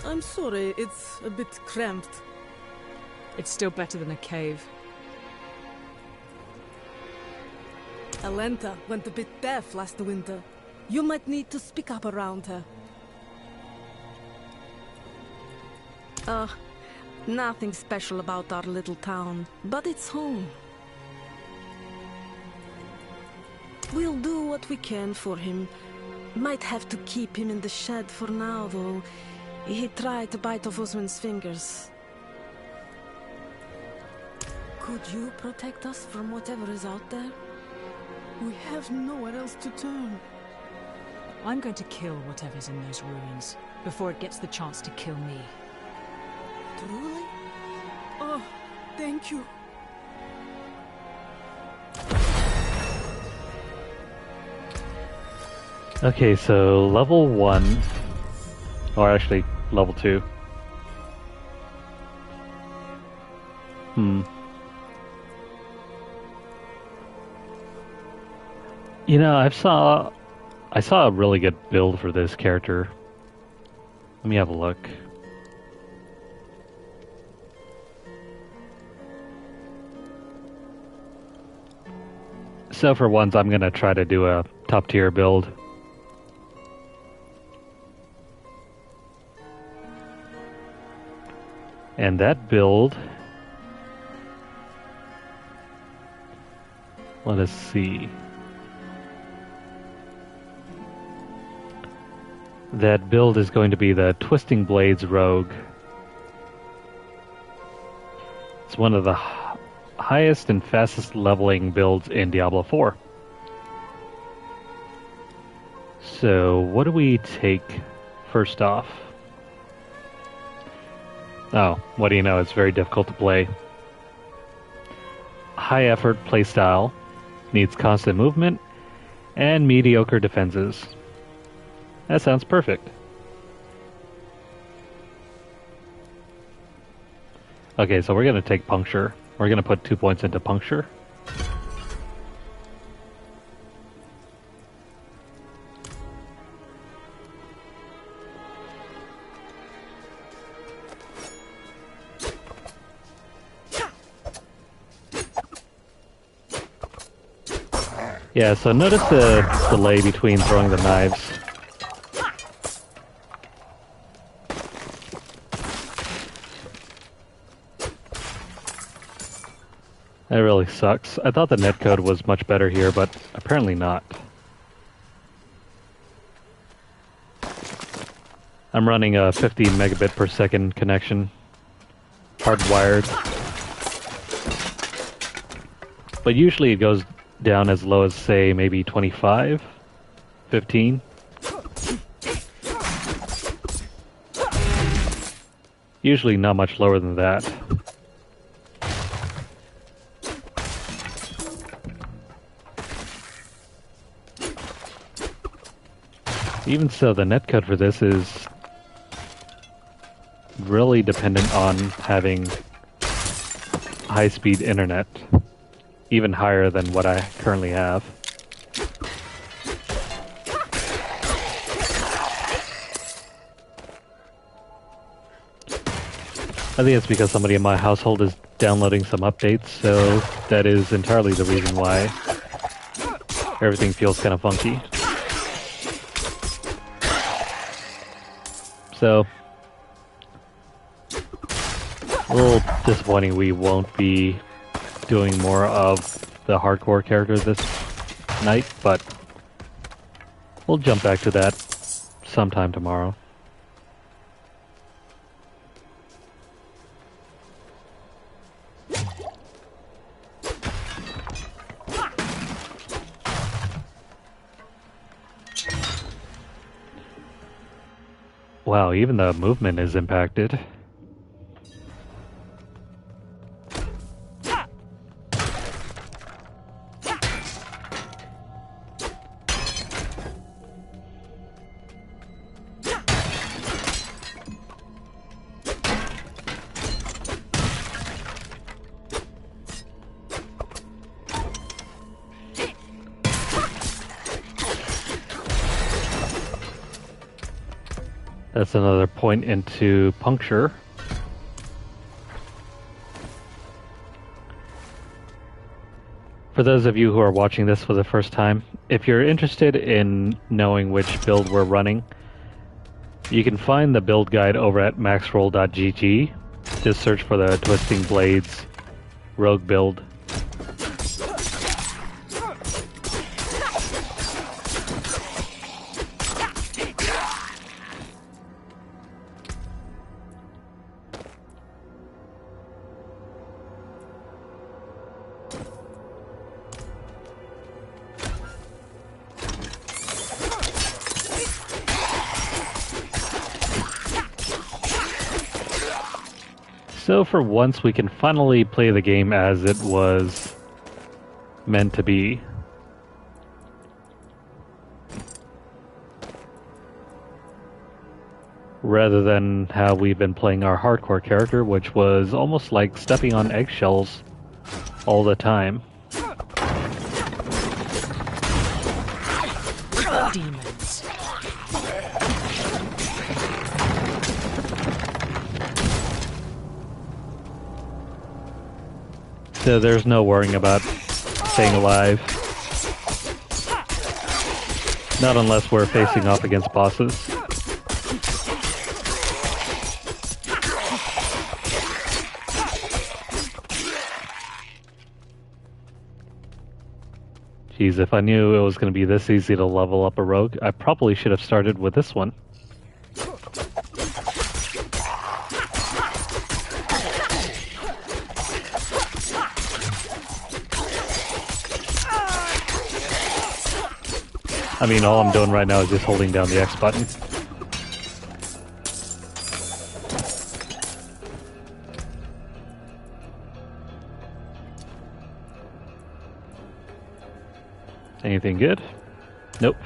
I'm sorry, it's a bit cramped. It's still better than a cave. Alenta went a bit deaf last winter. You might need to speak up around her. Nothing special about our little town, but it's home. We'll do what we can for him. Might have to keep him in the shed for now, though. He tried to bite off Osman's fingers. Could you protect us from whatever is out there? We have nowhere else to turn. I'm going to kill whatever's in those ruins before it gets the chance to kill me. Truly? Oh, thank you. Okay, so level 1, or actually level 2. You know, I saw a really good build for this character. Let me have a look. So for once, I'm gonna try to do a top tier build. And that build, let us see. That build is going to be the Twisting Blades Rogue. It's one of the highest and fastest leveling builds in Diablo 4. So what do we take first off? Oh, what do you know? It's very difficult to play. High effort playstyle, needs constant movement, and mediocre defenses. That sounds perfect. Okay, so we're going to take Puncture. We're going to put 2 points into Puncture. Yeah, so notice the delay between throwing the knives. That really sucks. I thought the netcode was much better here, but apparently not. I'm running a 50 megabit per second connection, hardwired. But usually it goes down as low as, say, maybe 25, 15. Usually not much lower than that. Even so, the netcode for this is really dependent on having high-speed internet, even higher than what I currently have. I think it's because somebody in my household is downloading some updates, so that is entirely the reason why everything feels kind of funky. So, a little disappointing we won't be doing more of the hardcore character this night, but we'll jump back to that sometime tomorrow. Wow, even the movement is impacted. That's another point into puncture. For those of you who are watching this for the first time, if you're interested in knowing which build we're running, you can find the build guide over at maxroll.gg. Just search for the Twisting Blades Rogue build. So for once we can finally play the game as it was meant to be. Rather than how we've been playing our hardcore character, which was almost like stepping on eggshells all the time. Demons. So there's no worrying about staying alive. Not unless we're facing off against bosses. Geez, if I knew it was going to be this easy to level up a rogue, I probably should have started with this one. I mean, all I'm doing right now is just holding down the X button. Anything good? Nope.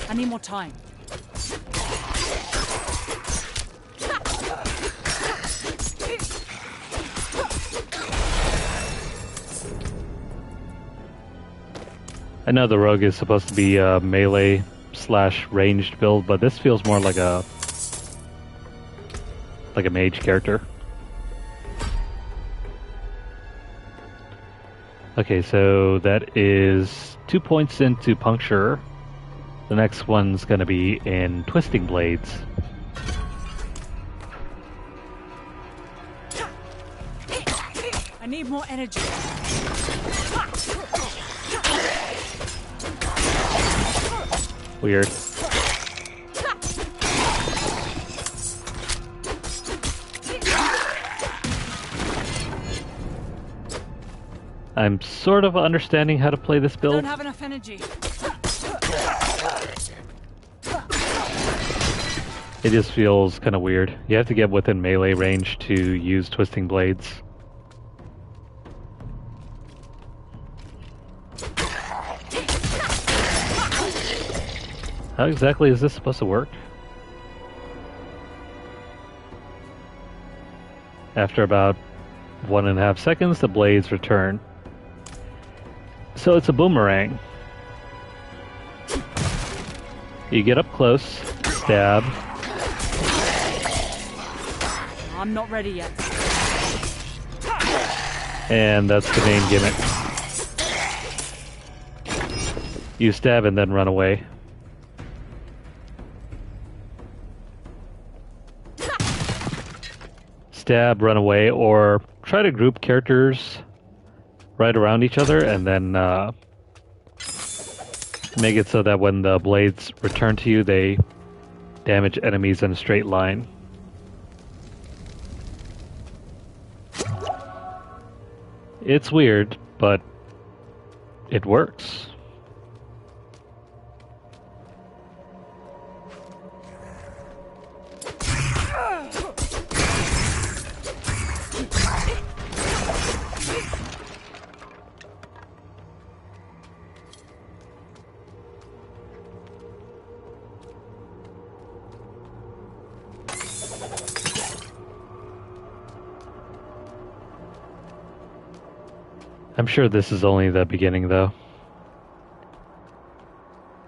I need more time. I know the rogue is supposed to be a melee / ranged build, but this feels more like a mage character. Okay, so that is 2 points into puncture. The next one's going to be in twisting blades. I need more energy. Weird. I'm sort of understanding how to play this build. Don't have enough energy. It just feels kind of weird. You have to get within melee range to use twisting blades. How exactly is this supposed to work? After about 1.5 seconds, the blades return. So it's a boomerang. You get up close, stab. I'm not ready yet. And that's the main gimmick. You stab and then run away. Stab, run away, or try to group characters right around each other and then make it so that when the blades return to you, they damage enemies in a straight line. It's weird, but it works. I'm sure this is only the beginning, though.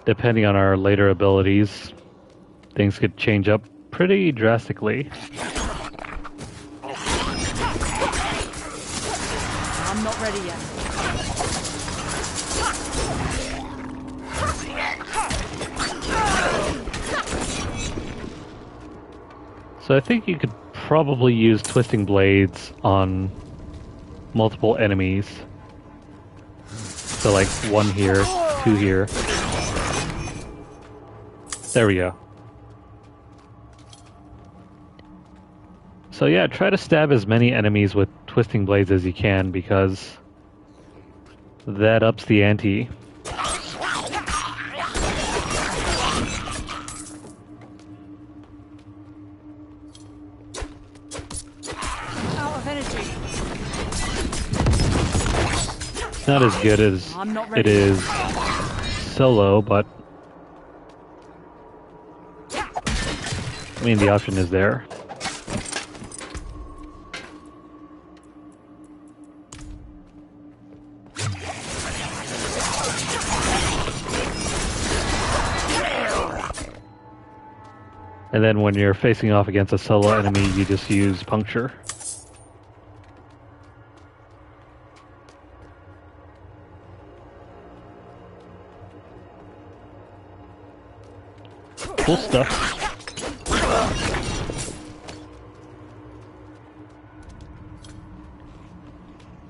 Depending on our later abilities, things could change up pretty drastically. I'm not ready yet. So I think you could probably use twisting blades on multiple enemies. So like 1 here, 2 here. There we go. So yeah, try to stab as many enemies with twisting blades as you can, because that ups the ante. Out of energy. It's not as good as it is solo, but I mean, the option is there. And then when you're facing off against a solo enemy, you just use puncture. Cool stuff.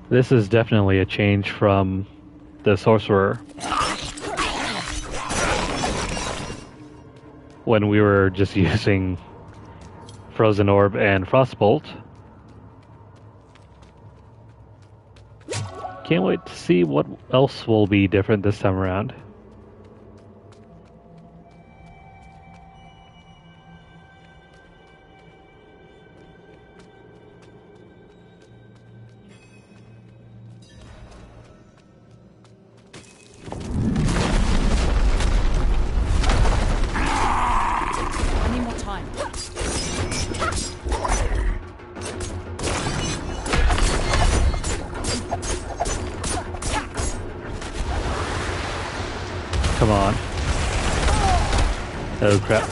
This is definitely a change from the sorcerer. When we were just using Frozen Orb and Frostbolt. Can't wait to see what else will be different this time around. Come on. Oh crap.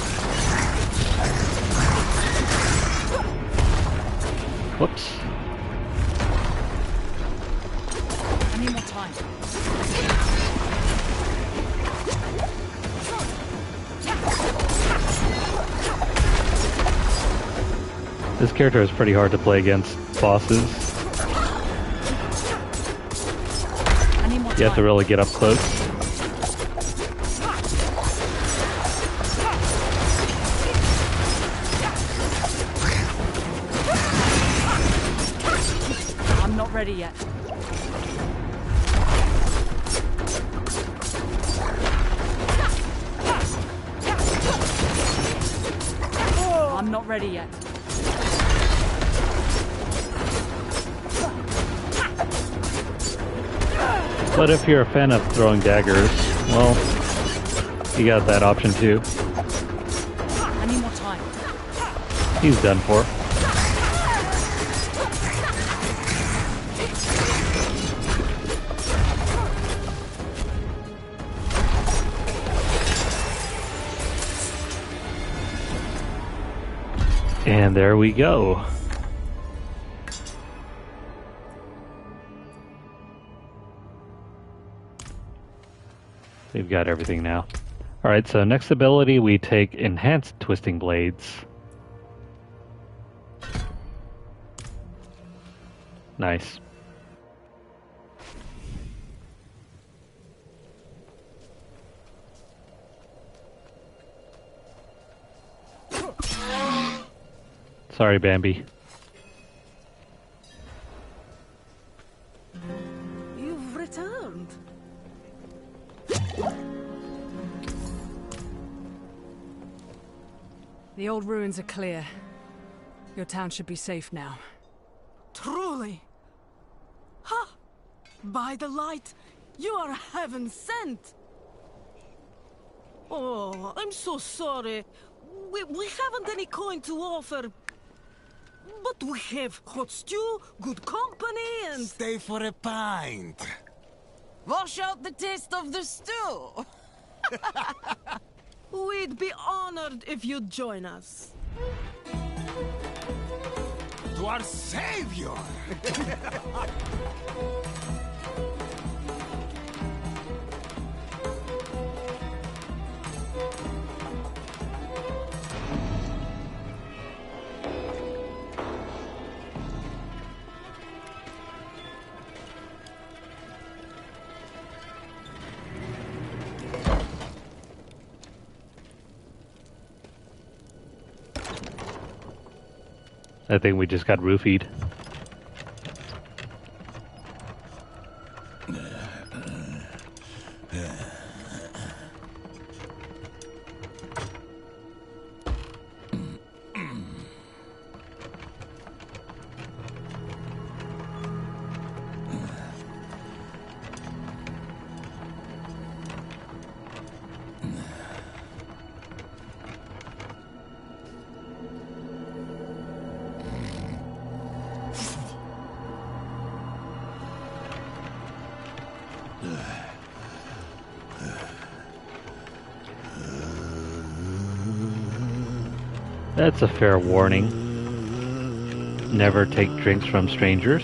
Whoops. I need more time. This character is pretty hard to play against bosses. You have to really get up close. I'm not ready yet. I'm not ready yet. But if you're a fan of throwing daggers, well, you got that option too. I need more time. He's done for. And there we go. We've got everything now. Alright, so next ability we take Enhanced Twisting Blades. Nice. Sorry, Bambi. You've returned. The old ruins are clear. Your town should be safe now. Truly. Ha! By the light, you are heaven sent. Oh, I'm so sorry. We haven't any coin to offer. But we have hot stew, good company, and... Stay for a pint. Wash out the taste of the stew. We'd be honored if you'd join us. To our savior! I think we just got roofied. That's a fair warning. Never take drinks from strangers.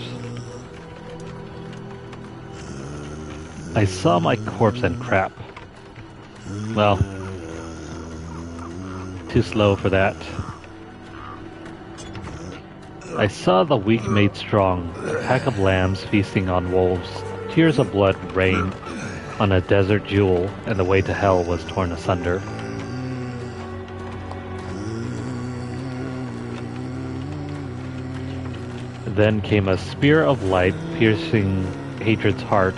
I saw my corpse and crap. Well, too slow for that. I saw the weak made strong, a pack of lambs feasting on wolves. Tears of blood rained on a desert jewel, and the way to hell was torn asunder. Then came a spear of light piercing hatred's heart,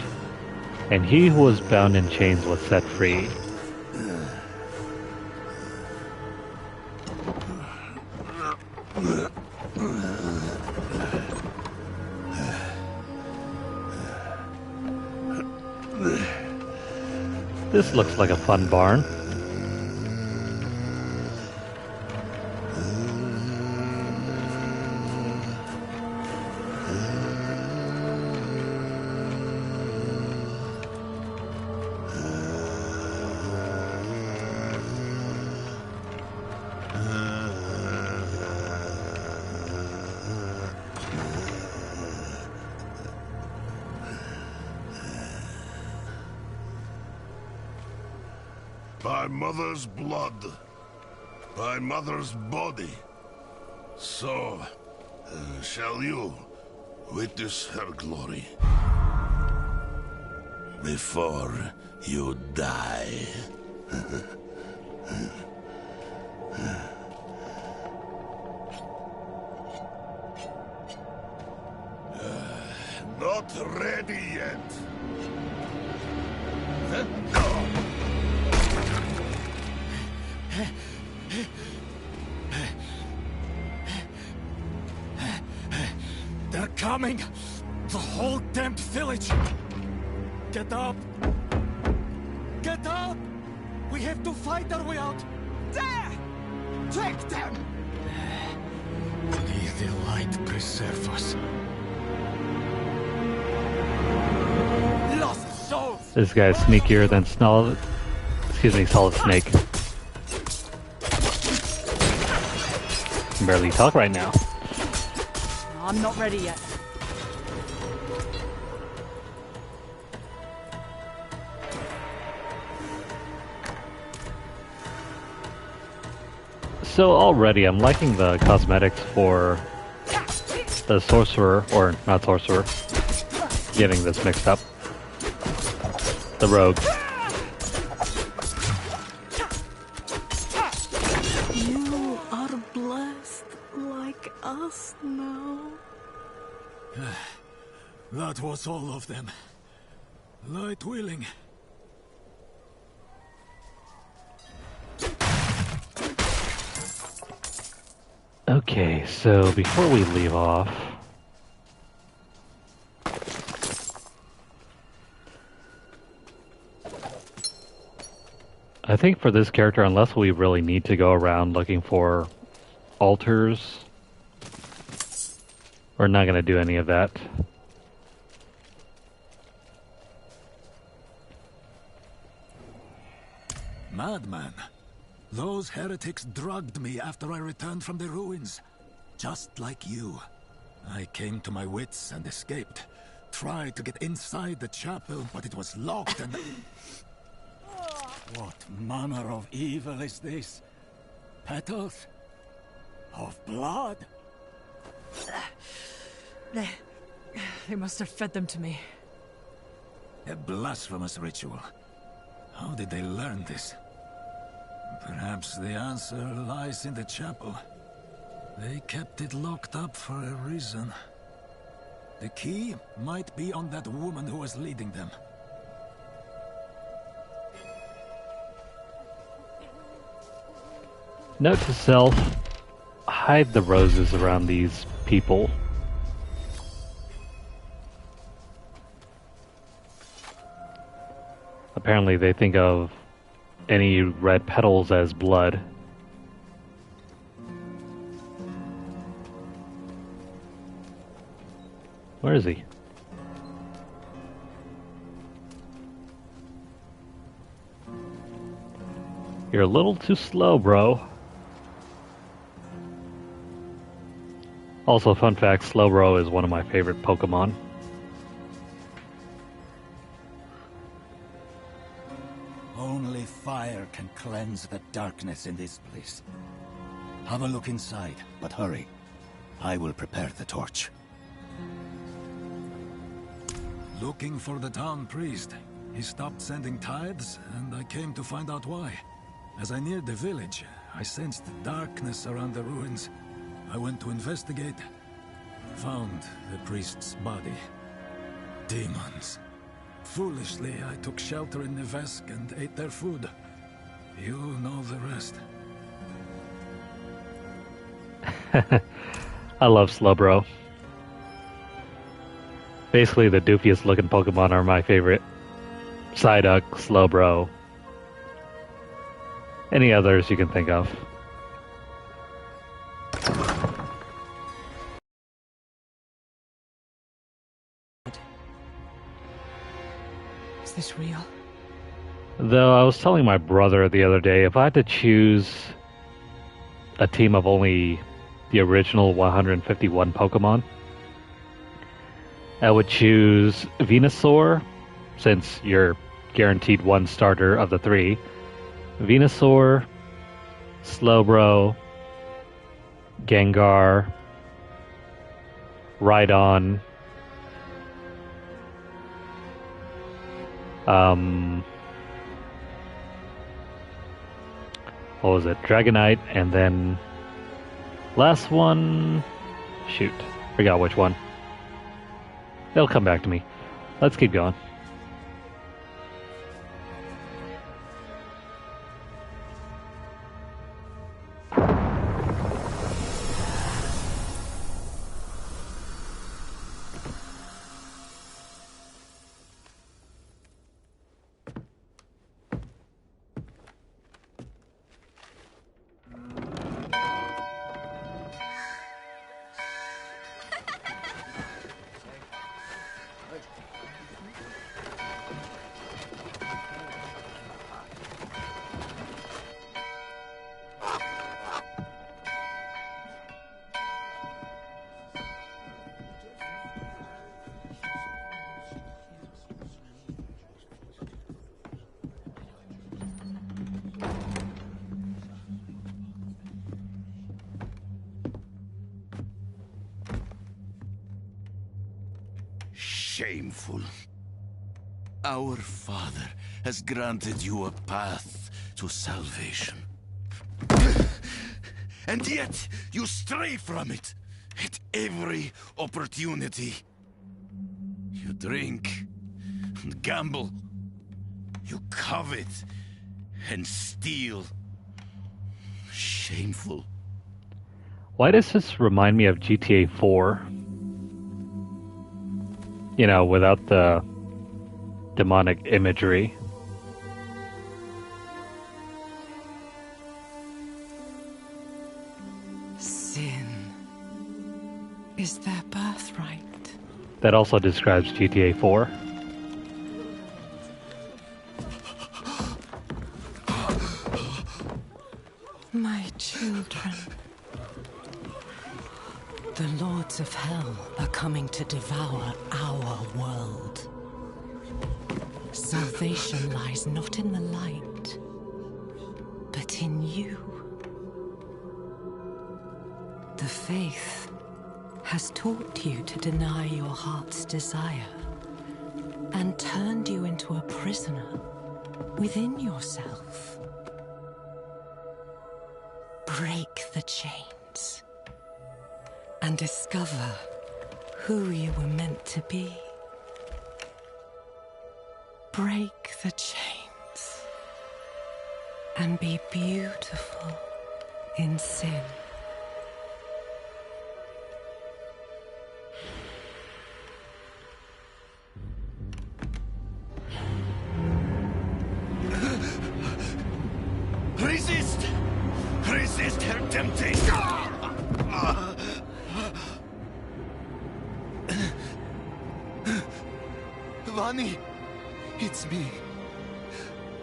and he who was bound in chains was set free. This looks like a fun barn. By mother's blood, by mother's body, So, shall you witness her glory before you die? Not ready yet. They're coming! The whole damned village! Get up! Get up! We have to fight our way out! There! Take them! May the light preserve us. Lost souls! This guy's sneakier than Solid Snake. Can barely talk right now. I'm not ready yet. So already I'm liking the cosmetics for the sorcerer, or not sorcerer, getting this mixed up. The rogue. You are blessed like us now. That was all of them. Light willing. Okay, so before we leave off, I think for this character, unless we really need to go around looking for altars, we're not going to do any of that. Madman. Those heretics drugged me after I returned from the ruins. Just like you. I came to my wits and escaped. Tried to get inside the chapel, but it was locked and... What manner of evil is this? Petals? Of blood? They must have fed them to me. A blasphemous ritual. How did they learn this? Perhaps the answer lies in the chapel. They kept it locked up for a reason. The key might be on that woman who was leading them. Note to self, hide the roses around these people. Apparently they think of any red petals as blood. Where is he? You're a little too slow, bro. Also, fun fact, Slowbro is one of my favorite Pokemon. Only fire can cleanse the darkness in this place. Have a look inside, but hurry. I will prepare the torch. Looking for the town priest. He stopped sending tithes, and I came to find out why. As I neared the village, I sensed darkness around the ruins. I went to investigate. Found the priest's body. Demons. Foolishly, I took shelter in Nevesk and ate their food. You know the rest. I love Slowbro. Basically, the doofiest looking Pokemon are my favorite. Psyduck, Slowbro. Any others you can think of. Is this real? Though I was telling my brother the other day, if I had to choose a team of only the original 151 Pokemon, I would choose Venusaur, since you're guaranteed one starter of the three. Venusaur, Slowbro, Gengar, Rhydon, what was it? Dragonite, and then last one, shoot, forgot which one. It'll come back to me. Let's keep going. Shameful. Our Father has granted you a path to salvation. And yet, you stray from it at every opportunity. You drink and gamble. You covet and steal. Shameful. Why does this remind me of GTA 4? You know, without the demonic imagery. Sin is their birthright. That also describes GTA 4. My children. The lords of hell are coming to devour our world. Salvation lies not in the light, but in you. The faith has taught you to deny your heart's desire and turned you into a prisoner within yourself. Break the chains and discover who you were meant to be. Break the chains and be beautiful in sin. Resist! Resist her temptation! Vani, it's me.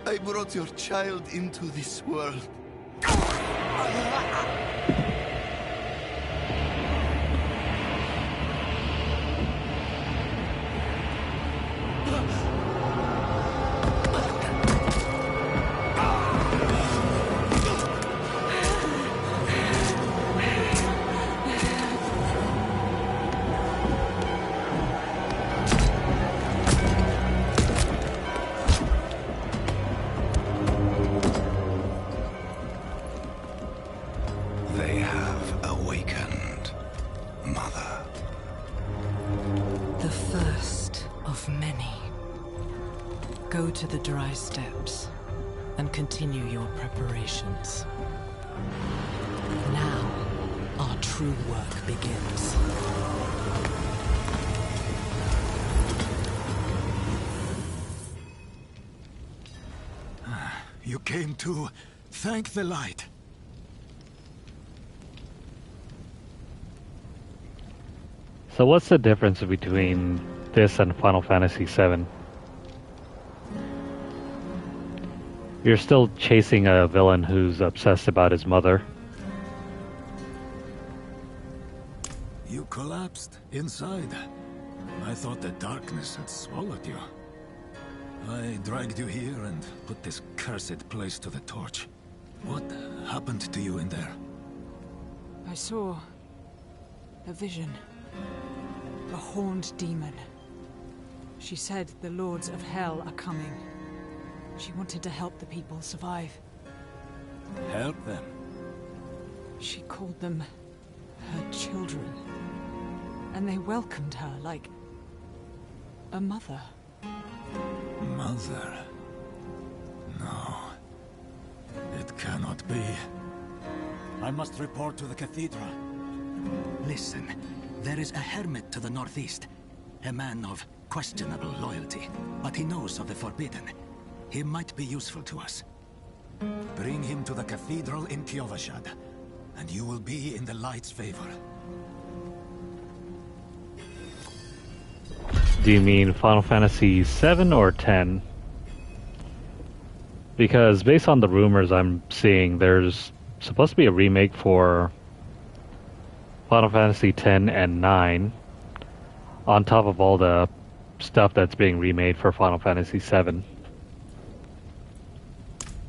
I brought your child into this world. They have awakened, Mother. The first of many. Go to the dry steps and continue your preparations. Now, our true work begins. You came to thank the light. So what's the difference between this and Final Fantasy VII? You're still chasing a villain who's obsessed about his mother. You collapsed inside. I thought the darkness had swallowed you. I dragged you here and put this cursed place to the torch. What happened to you in there? I saw a vision. A horned demon. She said the lords of hell are coming. She wanted to help the people survive. Help them? She called them her children. And they welcomed her like a mother. Mother? No. It cannot be. I must report to the cathedral. Listen, there is a hermit to the northeast. A man of questionable loyalty, but he knows of the forbidden. He might be useful to us. Bring him to the cathedral in Kyovashad, and you will be in the light's favor. Do you mean Final Fantasy 7 or 10? Because based on the rumors I'm seeing, there's supposed to be a remake for Final Fantasy 10 and 9, on top of all the stuff that's being remade for Final Fantasy 7.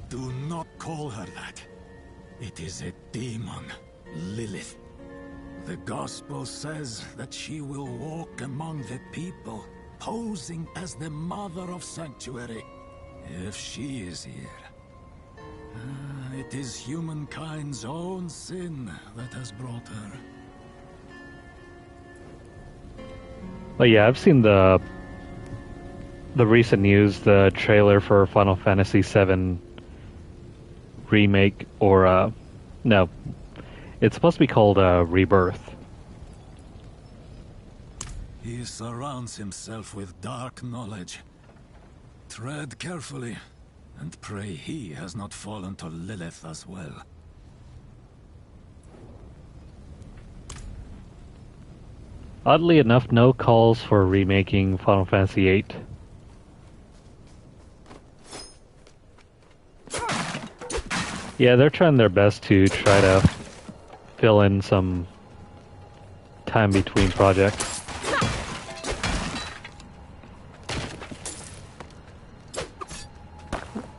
Do not call her that. It is a demon, Lilith. The Gospel says that she will walk among the people, posing as the Mother of Sanctuary. If she is here, it is humankind's own sin that has brought her. But yeah, I've seen the recent news, the trailer for Final Fantasy 7 remake, or no, it's supposed to be called Rebirth. He surrounds himself with dark knowledge. Tread carefully, and pray he has not fallen to Lilith as well. Oddly enough, no calls for remaking Final Fantasy VIII. Yeah, they're trying their best to try to fill in some time between projects.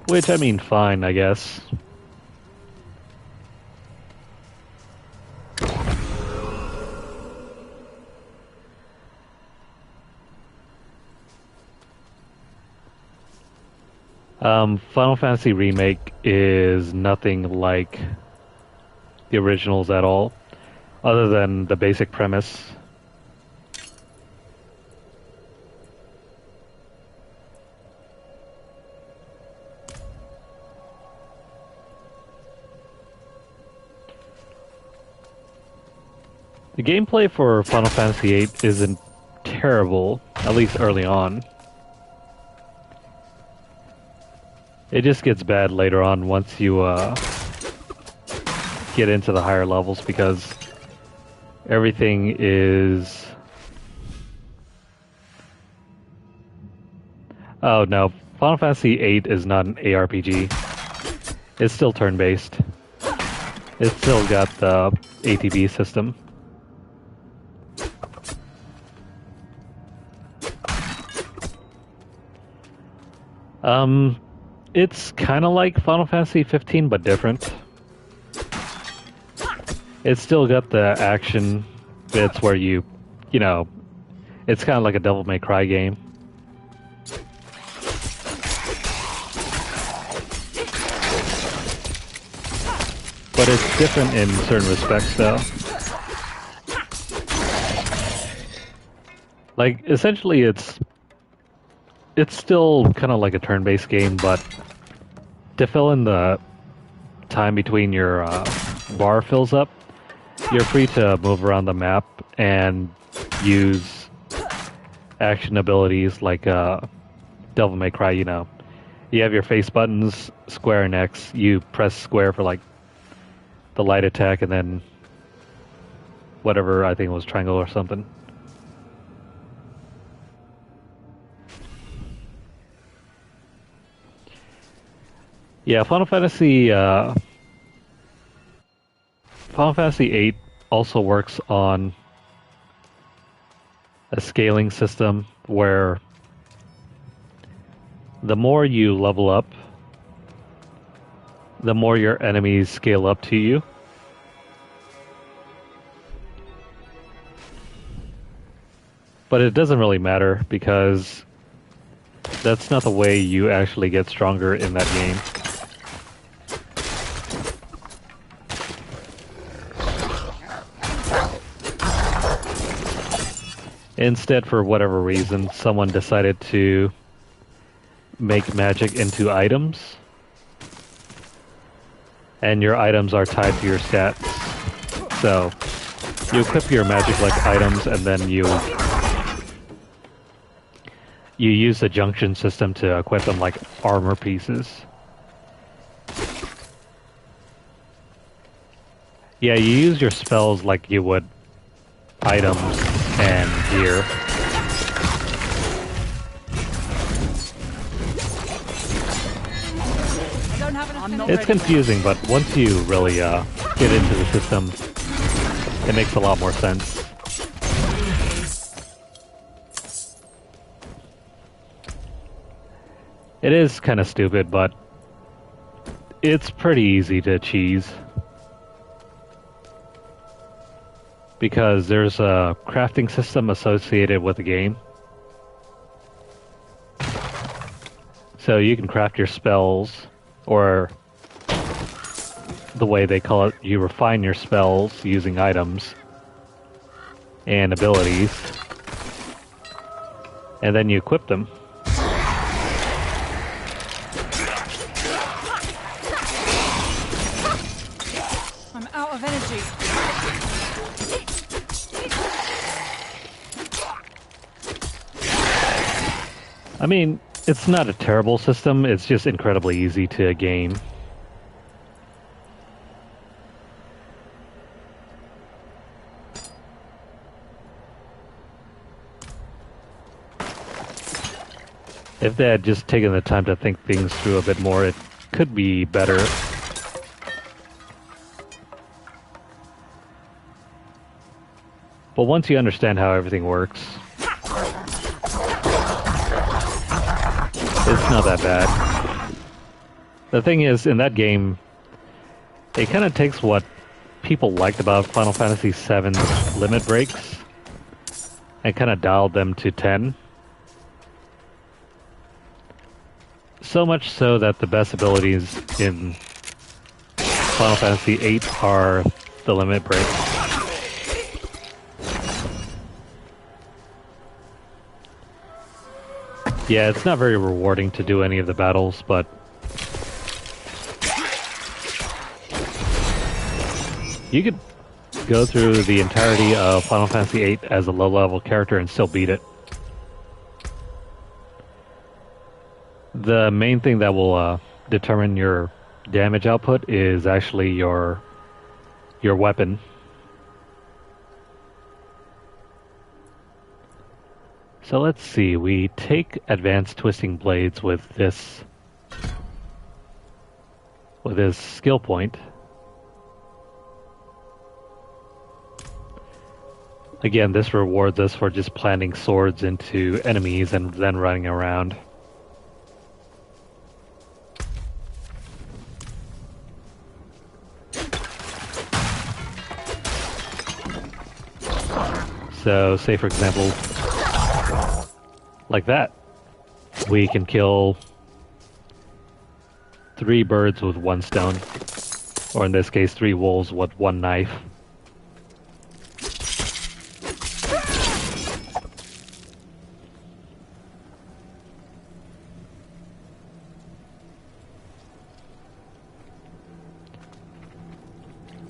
Which, I mean, fine, I guess. Final Fantasy Remake is nothing like the originals at all, other than the basic premise. The gameplay for Final Fantasy VIII isn't terrible, at least early on. It just gets bad later on once you get into the higher levels, because everything is... Oh no, Final Fantasy VIII is not an ARPG. It's still turn-based. It's still got the ATB system. It's kind of like Final Fantasy 15, but different. It's still got the action bits where you know, it's kind of like a Devil May Cry game. But it's different in certain respects, though. Like, essentially, it's still kind of like a turn-based game, but to fill in the time between your bar fills up, you're free to move around the map and use action abilities like Devil May Cry, you know. You have your face buttons, square and X. You press square for like the light attack, and then whatever, I think it was triangle or something. Yeah, Final Fantasy VIII also works on a scaling system where the more you level up, the more your enemies scale up to you. But it doesn't really matter because that's not the way you actually get stronger in that game. Instead, for whatever reason, someone decided to make magic into items. And your items are tied to your stats. So, you equip your magic like items and then you use the junction system to equip them like armor pieces. Yeah, you use your spells like you would items and gear. It's confusing, but once you really get into the system, it makes a lot more sense. It is kind of stupid, but it's pretty easy to cheese. Because there's a crafting system associated with the game. So you can craft your spells, or the way they call it, you refine your spells using items and abilities. And then you equip them. I'm out of energy. I mean, it's not a terrible system, it's just incredibly easy to game. If they had just taken the time to think things through a bit more, it could be better. But once you understand how everything works, it's not that bad. The thing is, in that game, it kind of takes what people liked about Final Fantasy VII's limit breaks and kind of dialed them to 10. So much so that the best abilities in Final Fantasy VIII are the limit breaks. Yeah, it's not very rewarding to do any of the battles, but you could go through the entirety of Final Fantasy VIII as a low-level character and still beat it. The main thing that will determine your damage output is actually your weapon. So let's see, we take advanced twisting blades with this skill point. Again, this rewards us for just planting swords into enemies and then running around. So, say for example, like that, we can kill 3 birds with 1 stone, or in this case 3 wolves with 1 knife.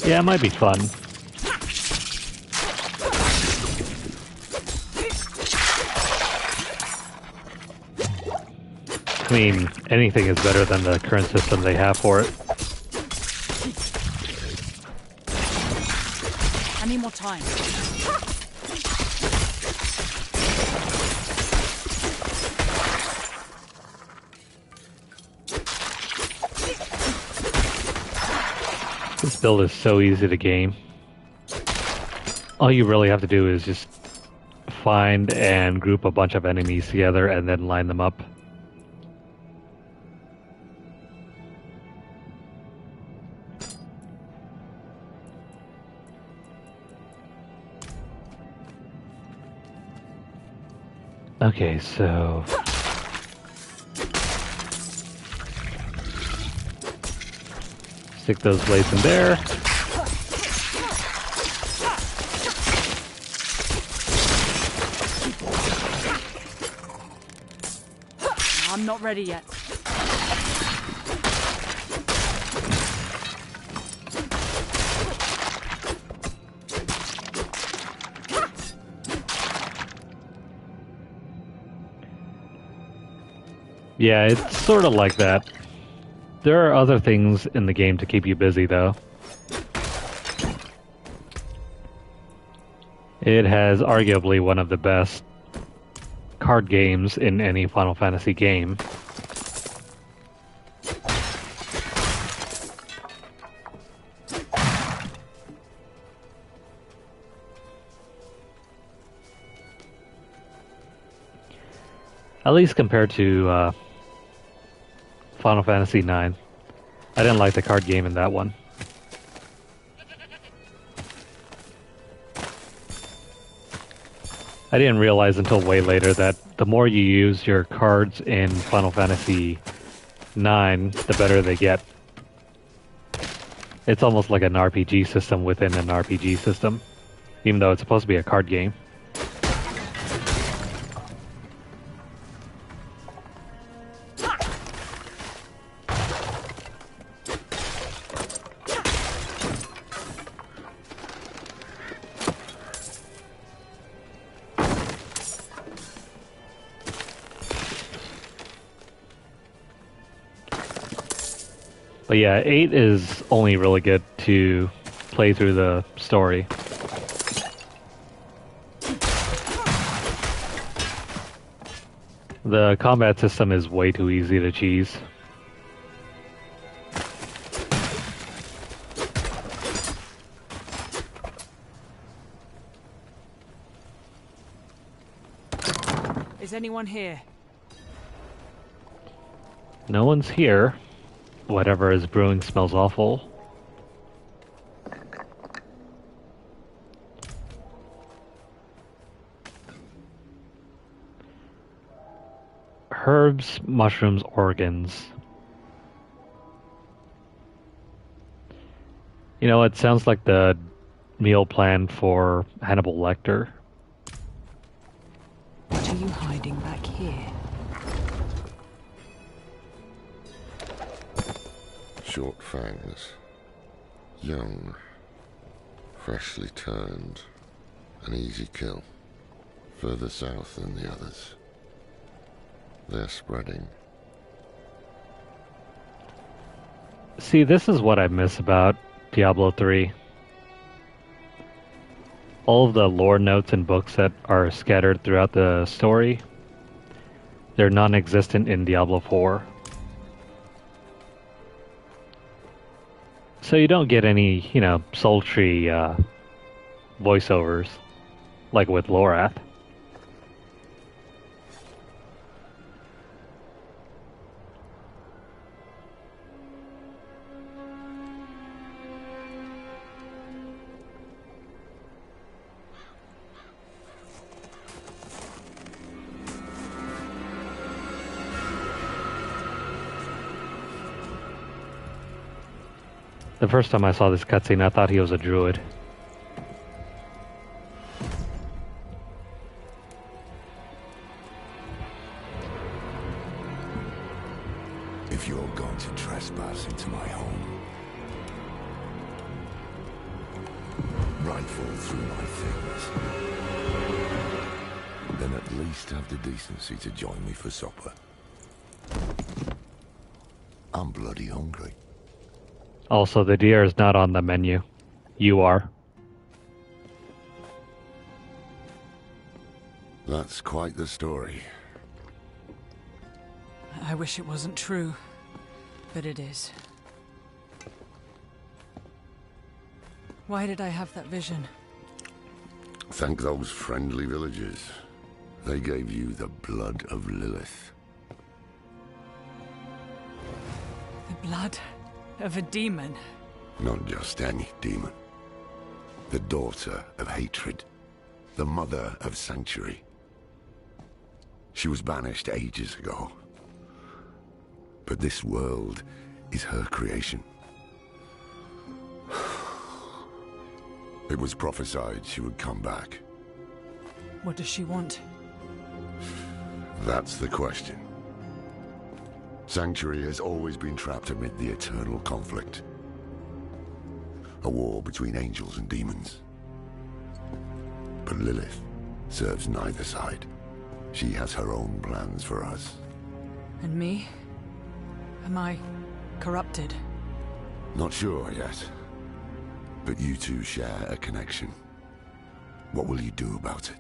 Yeah, it might be fun. I mean, anything is better than the current system they have for it. I need more time. This build is so easy to game. All you really have to do is just find and group a bunch of enemies together and then line them up. Okay, so... stick those blades in there. I'm not ready yet. Yeah, it's sort of like that. There are other things in the game to keep you busy, though. It has arguably one of the best card games in any Final Fantasy game. At least compared to Final Fantasy IX. I didn't like the card game in that one. I didn't realize until way later that the more you use your cards in Final Fantasy IX, the better they get. It's almost like an RPG system within an RPG system, even though it's supposed to be a card game. But yeah, 8 is only really good to play through the story. The combat system is way too easy to cheese. Is anyone here? No one's here. Whatever is brewing smells awful. Herbs, mushrooms, organs. You know, it sounds like the meal plan for Hannibal Lecter. What are you hiding back here? Short fangs, young, freshly turned, an easy kill, further south than the others. They're spreading. See, this is what I miss about Diablo 3. All of the lore notes and books that are scattered throughout the story, they're non-existent in Diablo 4. So you don't get any, you know, sultry voiceovers, like with Lorath. The first time I saw this cutscene, I thought he was a druid. If you're going to trespass into my home, rifle through my things, then at least have the decency to join me for supper. I'm bloody hungry. Also, the deer is not on the menu. You are. That's quite the story. I wish it wasn't true, but it is. Why did I have that vision? Thank those friendly villagers. They gave you the blood of Lilith. The blood of a demon? Not just any demon. The daughter of hatred. The mother of sanctuary. She was banished ages ago. But this world is her creation. It was prophesied she would come back. What does she want? That's the question. Sanctuary has always been trapped amid the eternal conflict. A war between angels and demons. But Lilith serves neither side. She has her own plans for us. And me? Am I corrupted? Not sure yet. But you two share a connection. What will you do about it?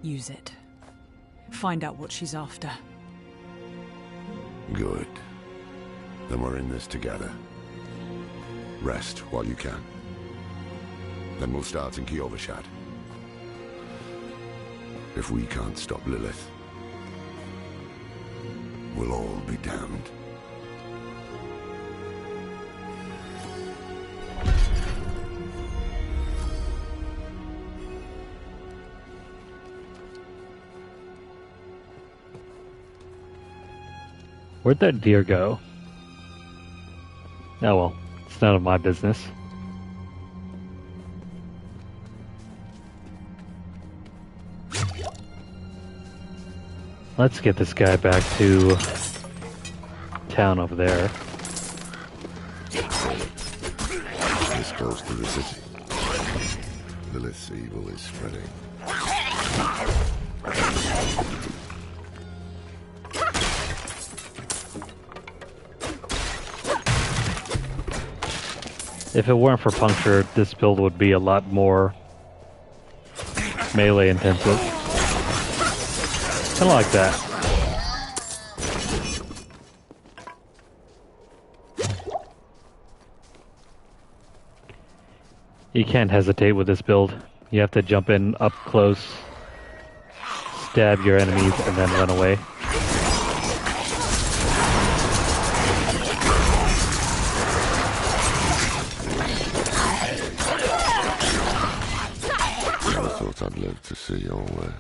Use it. Find out what she's after. Good. Then we're in this together. Rest while you can. Then we'll start in Kyovashad. If we can't stop Lilith, we'll all be damned. Where'd that deer go? Oh well, it's none of my business. Let's get this guy back to town over there. This close to the city. Lilith's evil is spreading. If it weren't for puncture, this build would be a lot more melee intensive. Kinda like that. You can't hesitate with this build. You have to jump in up close, stab your enemies, and then run away. I'd love to see all this.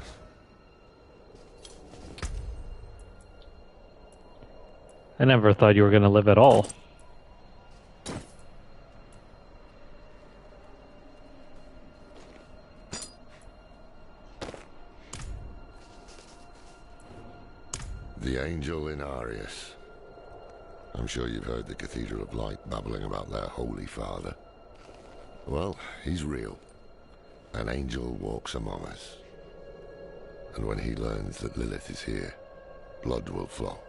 I never thought you were going to live at all. The angel in Arius. I'm sure you've heard the Cathedral of Light babbling about their Holy Father. Well, he's real. An angel walks among us. And when he learns that Lilith is here, blood will flow.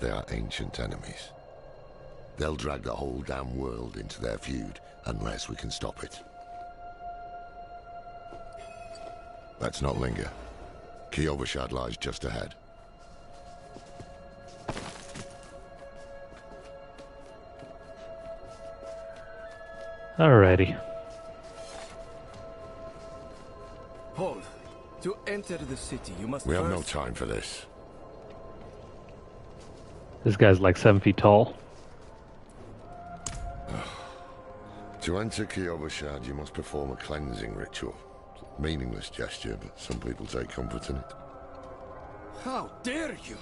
They are ancient enemies. They'll drag the whole damn world into their feud, unless we can stop it. Let's not linger. Kyovashad lies just ahead. Alrighty. Hold. To enter the city, you must We have no time for this. This guy's like 7 feet tall. To enter Kyovashad, you must perform a cleansing ritual. Meaningless gesture, but some people take comfort in it. How dare you?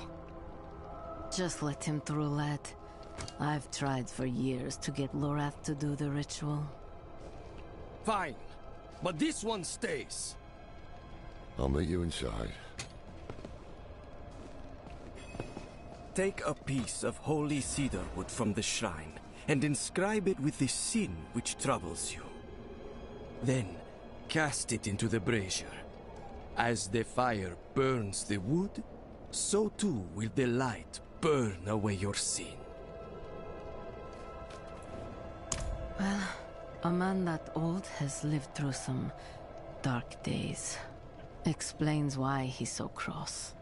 Just let him through, lad. I've tried for years to get Lorath to do the ritual. Fine. But this one stays. I'll meet you inside. Take a piece of holy cedar wood from the shrine and inscribe it with the sin which troubles you. Then, cast it into the brazier. As the fire burns the wood, so too will the light burn away your sin. Well, a man that old has lived through some dark days. Explains why he's so cross.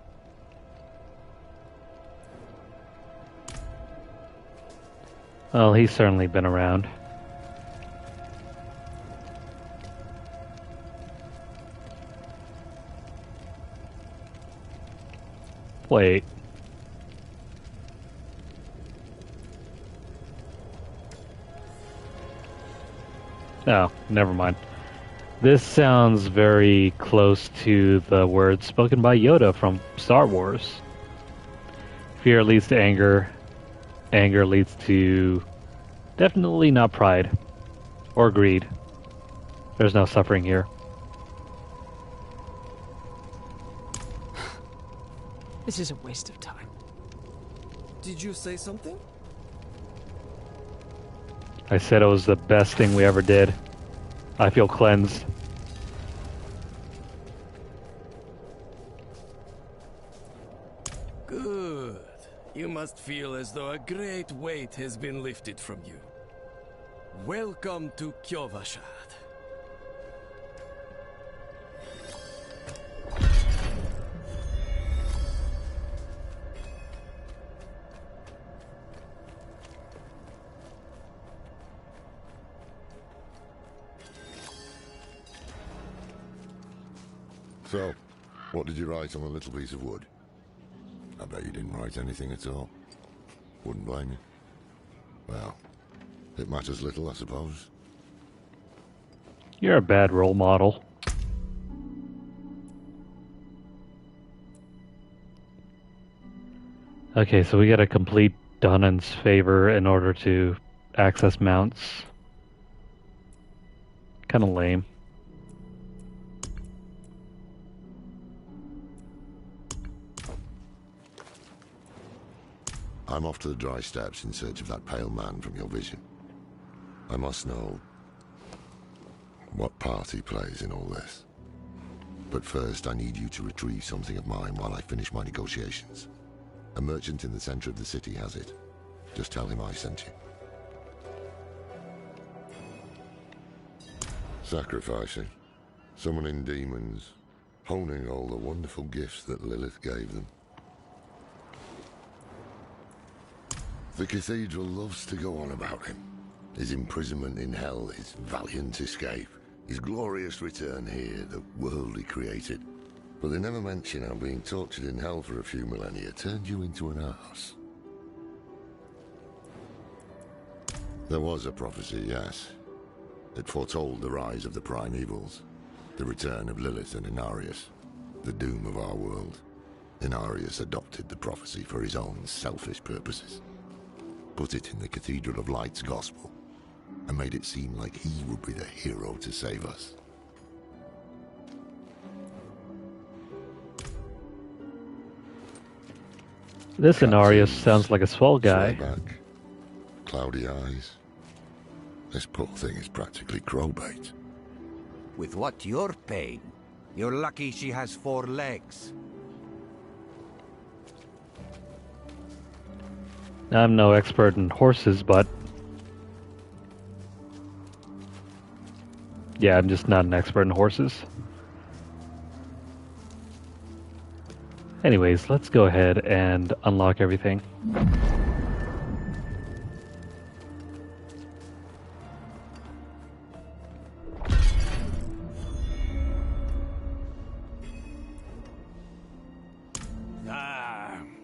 Well, he's certainly been around. Wait. Oh, never mind. This sounds very close to the words spoken by Yoda from Star Wars. Fear leads to anger. Anger leads to definitely not pride or greed. There's no suffering here. This is a waste of time. Did you say something? I said it was the best thing we ever did. I feel cleansed. Good. You must feel as though a great weight has been lifted from you. Welcome to Kyovashad. So, what did you write on a little piece of wood? I bet you didn't write anything at all. Wouldn't blame you. Well, it matters little, I suppose. You're a bad role model. Okay, so we gotta complete Donan's favor in order to access mounts. Kinda lame. I'm off to the dry steppes in search of that pale man from your vision. I must know what part he plays in all this. But first, I need you to retrieve something of mine while I finish my negotiations. A merchant in the center of the city has it. Just tell him I sent you. Sacrificing, summoning demons, honing all the wonderful gifts that Lilith gave them. The cathedral loves to go on about him. His imprisonment in hell, his valiant escape, his glorious return here, the world he created. But they never mention how being tortured in hell for a few millennia turned you into an arse. There was a prophecy, yes. It foretold the rise of the primevals, the return of Lilith and Inarius, the doom of our world. Inarius adopted the prophecy for his own selfish purposes. Put it in the Cathedral of Light's gospel, and made it seem like he would be the hero to save us. This Inarius sounds like a swell guy. Back, cloudy eyes. This poor thing is practically crowbait. With what you're paying, you're lucky she has 4 legs. I'm no expert in horses, but yeah, I'm just not an expert in horses. Anyways, let's go ahead and unlock everything.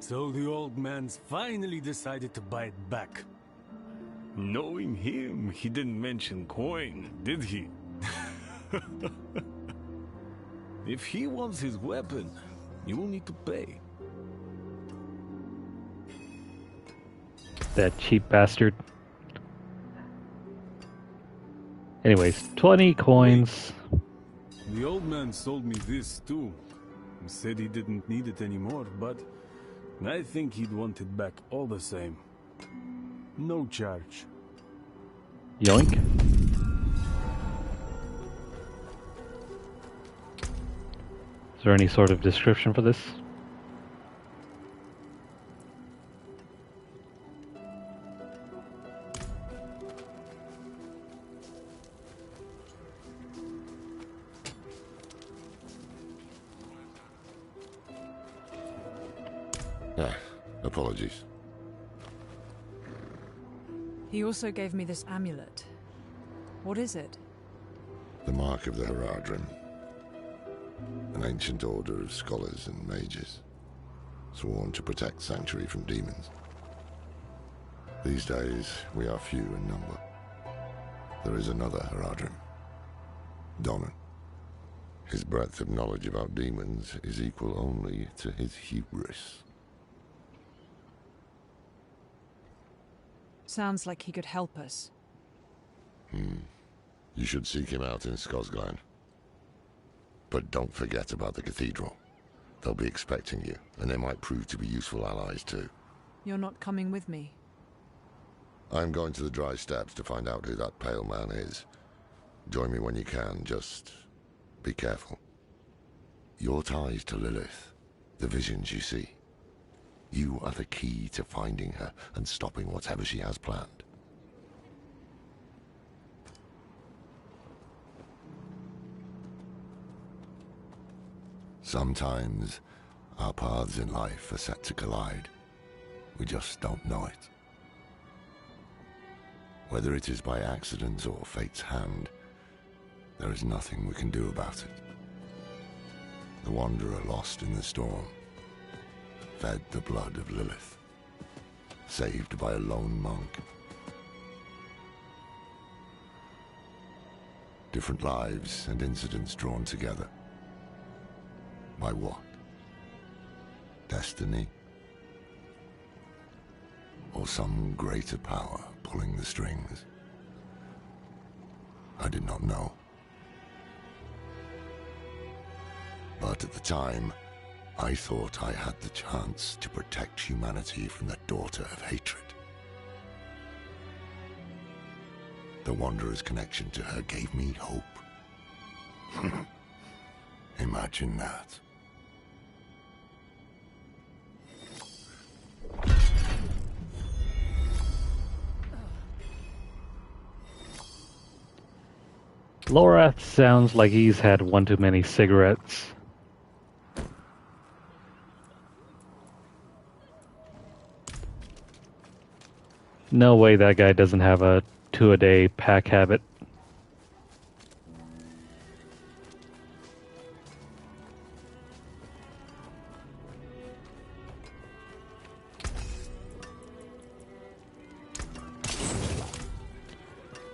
So the old man's finally decided to bite back. Knowing him, he didn't mention coin, did he? If he wants his weapon, you will need to pay. That cheap bastard. Anyways, 20 coins. The old man sold me this too. He said he didn't need it anymore, but I think he'd want it back all the same. No charge. Yoink. Is there any sort of description for this? Apologies. He also gave me this amulet. What is it? The mark of the Haradrim. An ancient order of scholars and mages, sworn to protect Sanctuary from demons. These days, we are few in number. There is another Haradrim, Donan. His breadth of knowledge about demons is equal only to his hubris. Sounds like he could help us. You should seek him out in Skosglen. But don't forget about the cathedral. They'll be expecting you, and they might prove to be useful allies too. You're not coming with me. I'm going to the Dry Steppes to find out who that pale man is. Join me when you can, just be careful. Your ties to Lilith, the visions you see. You are the key to finding her and stopping whatever she has planned. Sometimes our paths in life are set to collide. We just don't know it. Whether it is by accident or fate's hand, there is nothing we can do about it. The wanderer lost in the storm, fed the blood of Lilith, saved by a lone monk. Different lives and incidents drawn together. By what? Destiny? Or some greater power pulling the strings? I did not know. But at the time, I thought I had the chance to protect humanity from the daughter of hatred. The Wanderer's connection to her gave me hope. Imagine that. Lorath sounds like he's had one too many cigarettes. No way that guy doesn't have a 2-a-day pack habit.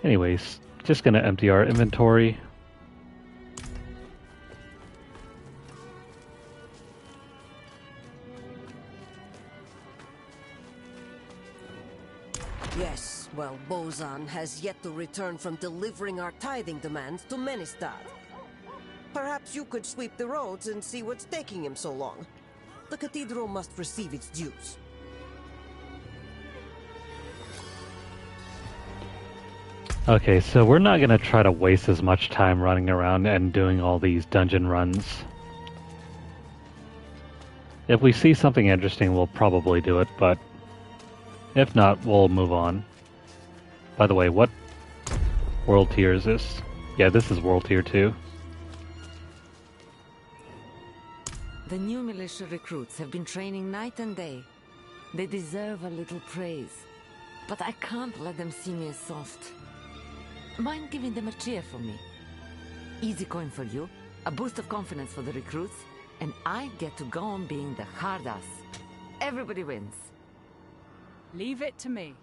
Anyways, just gonna empty our inventory. Yes, well, Bozan has yet to return from delivering our tithing demands to Menestad. Perhaps you could sweep the roads and see what's taking him so long. The cathedral must receive its dues. Okay, so we're not gonna try to waste as much time running around and doing all these dungeon runs. If we see something interesting, we'll probably do it, but if not, we'll move on. By the way, what world tier is this? Yeah, this is world tier 2. The new militia recruits have been training night and day. They deserve a little praise. But I can't let them see me as soft. Mind giving them a cheer for me? Easy coin for you, a boost of confidence for the recruits, and I get to go on being the hard ass. Everybody wins. Leave it to me.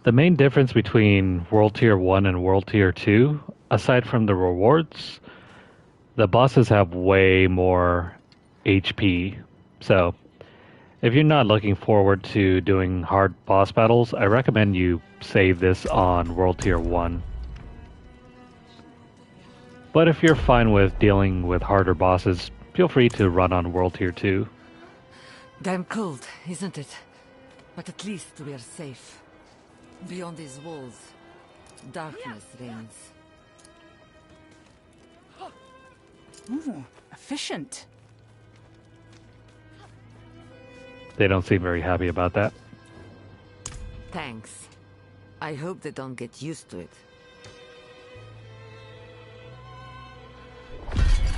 The main difference between World Tier 1 and World Tier 2, aside from the rewards, the bosses have way more HP. So, if you're not looking forward to doing hard boss battles, I recommend you save this on World Tier 1. But if you're fine with dealing with harder bosses, feel free to run on World Tier 2. Damn cold, isn't it? But at least we are safe. Beyond these walls, darkness reigns. Ooh, efficient. They don't seem very happy about that. Thanks. I hope they don't get used to it.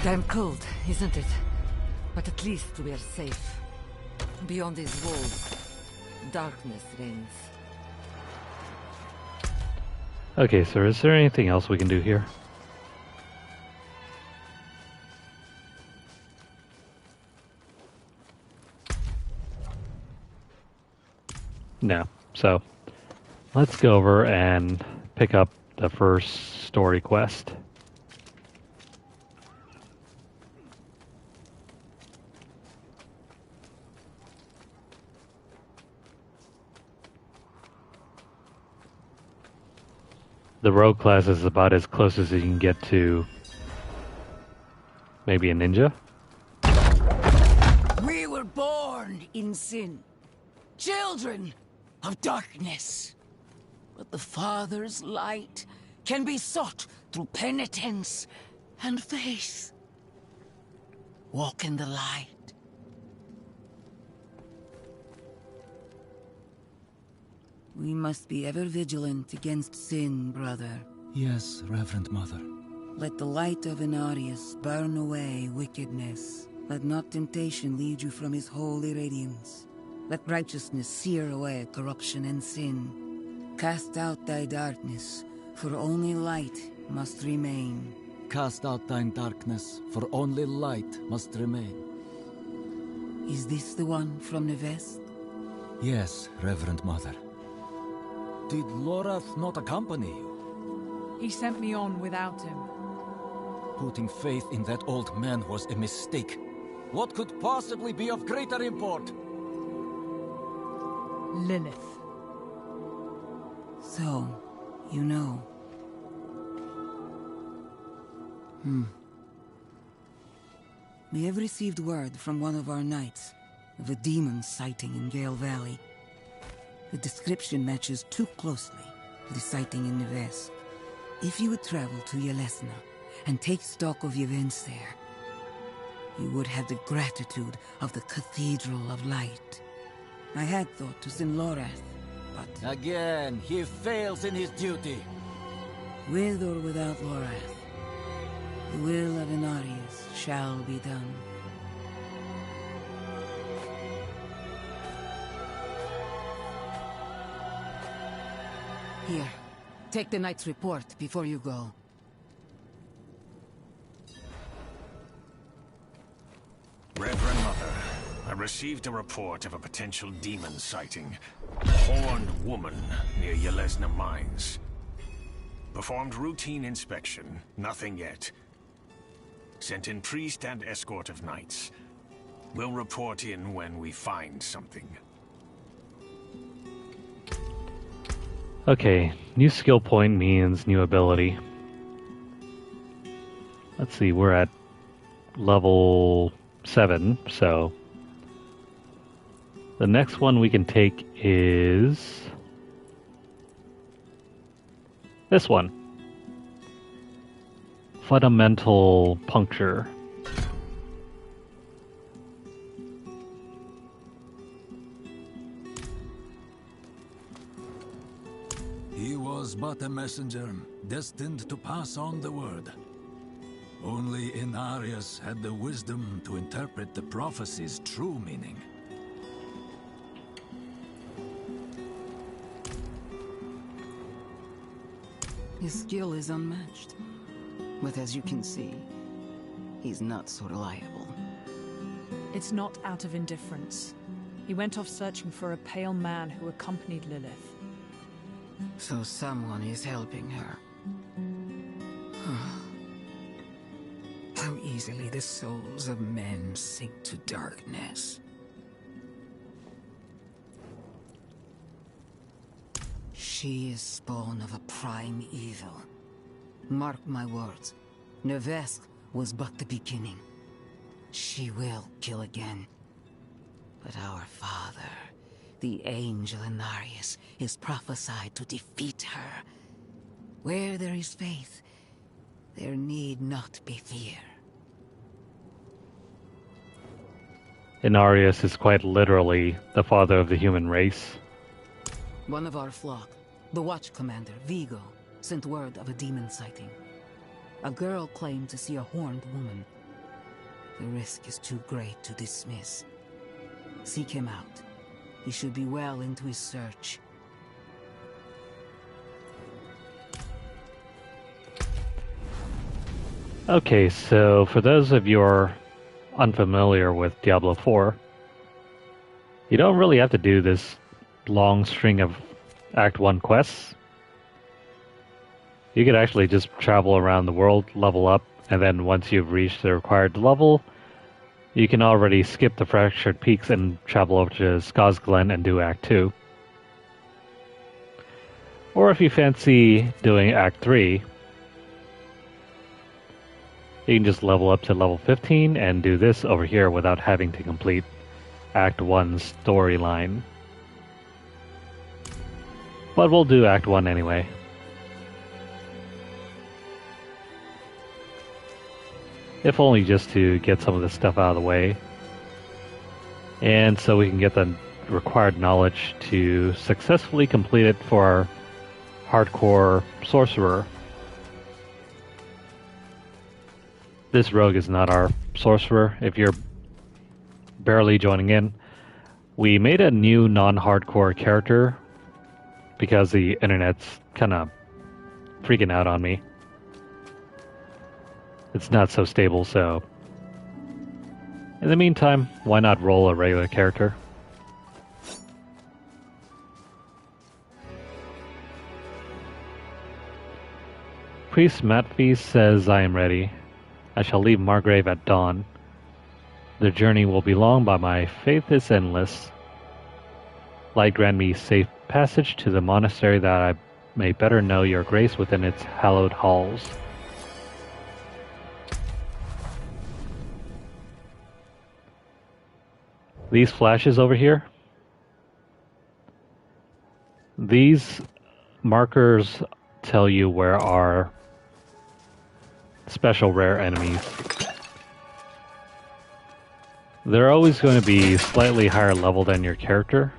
Damn cold, isn't it? But at least we are safe. Beyond these walls, darkness reigns. Okay, so is there anything else we can do here? No. So, let's go over and pick up the first story quest. The rogue class is about as close as you can get to maybe a ninja. We were born in sin, children of darkness. But the Father's light can be sought through penitence and faith. Walk in the light. We must be ever vigilant against sin, brother. Yes, Reverend Mother. Let the light of Inarius burn away wickedness. Let not temptation lead you from his holy radiance. Let righteousness sear away corruption and sin. Cast out thy darkness, for only light must remain. Cast out thine darkness, for only light must remain. Is this the one from the west? Yes, Reverend Mother. Did Lorath not accompany you? He sent me on without him. Putting faith in that old man was a mistake. What could possibly be of greater import? Lilith. So, you know. We have received word from one of our knights of a demon sighting in Gale Valley. The description matches too closely to the sighting in the west. If you would travel to Yelesna and take stock of the events there, you would have the gratitude of the Cathedral of Light. I had thought to send Lorath, but... Again, he fails in his duty. With or without Lorath, the will of Inarius shall be done. Here, take the knight's report before you go. Reverend Mother, I received a report of a potential demon sighting. A horned woman near Yelesna Mines. Performed routine inspection, nothing yet. Sent in priest and escort of knights. We'll report in when we find something. Okay, new skill point means new ability. Let's see, we're at level 7, so the next one we can take is this one. Fundamental Puncture. He was but a messenger, destined to pass on the word. Only Inarius had the wisdom to interpret the prophecy's true meaning. His skill is unmatched. But as you can see, he's not so reliable. It's not out of indifference. He went off searching for a pale man who accompanied Lilith. So someone is helping her. How easily the souls of men sink to darkness. She is spawn of a prime evil. Mark my words, Nevesk was but the beginning. She will kill again. But our father, the angel Inarius, is prophesied to defeat her. Where there is faith, there need not be fear. Inarius is quite literally the father of the human race. One of our flock, the watch commander, Vigo, sent word of a demon sighting. A girl claimed to see a horned woman. The risk is too great to dismiss. Seek him out. He should be well into his search. Okay, so for those of you who are unfamiliar with Diablo 4, you don't really have to do this long string of Act 1 quests. You could actually just travel around the world, level up, and then once you've reached the required level, you can already skip the Fractured Peaks and travel over to Skaz Glen and do Act 2. Or if you fancy doing Act 3, you can just level up to level 15 and do this over here without having to complete Act 1's storyline. But we'll do Act 1 anyway. If only just to get some of this stuff out of the way. And so we can get the required knowledge to successfully complete it for our hardcore sorcerer. This rogue is not our sorcerer. If you're barely joining in, we made a new non-hardcore character because the internet's kind of freaking out on me. It's not so stable, so in the meantime, why not roll a regular character? Priest Matfeast says, I am ready. I shall leave Margrave at dawn. The journey will be long, but my faith is endless. Light grant me safe passage to the monastery that I may better know your grace within its hallowed halls. These flashes over here, these markers tell you where our special rare enemies. They're always going to be slightly higher level than your character,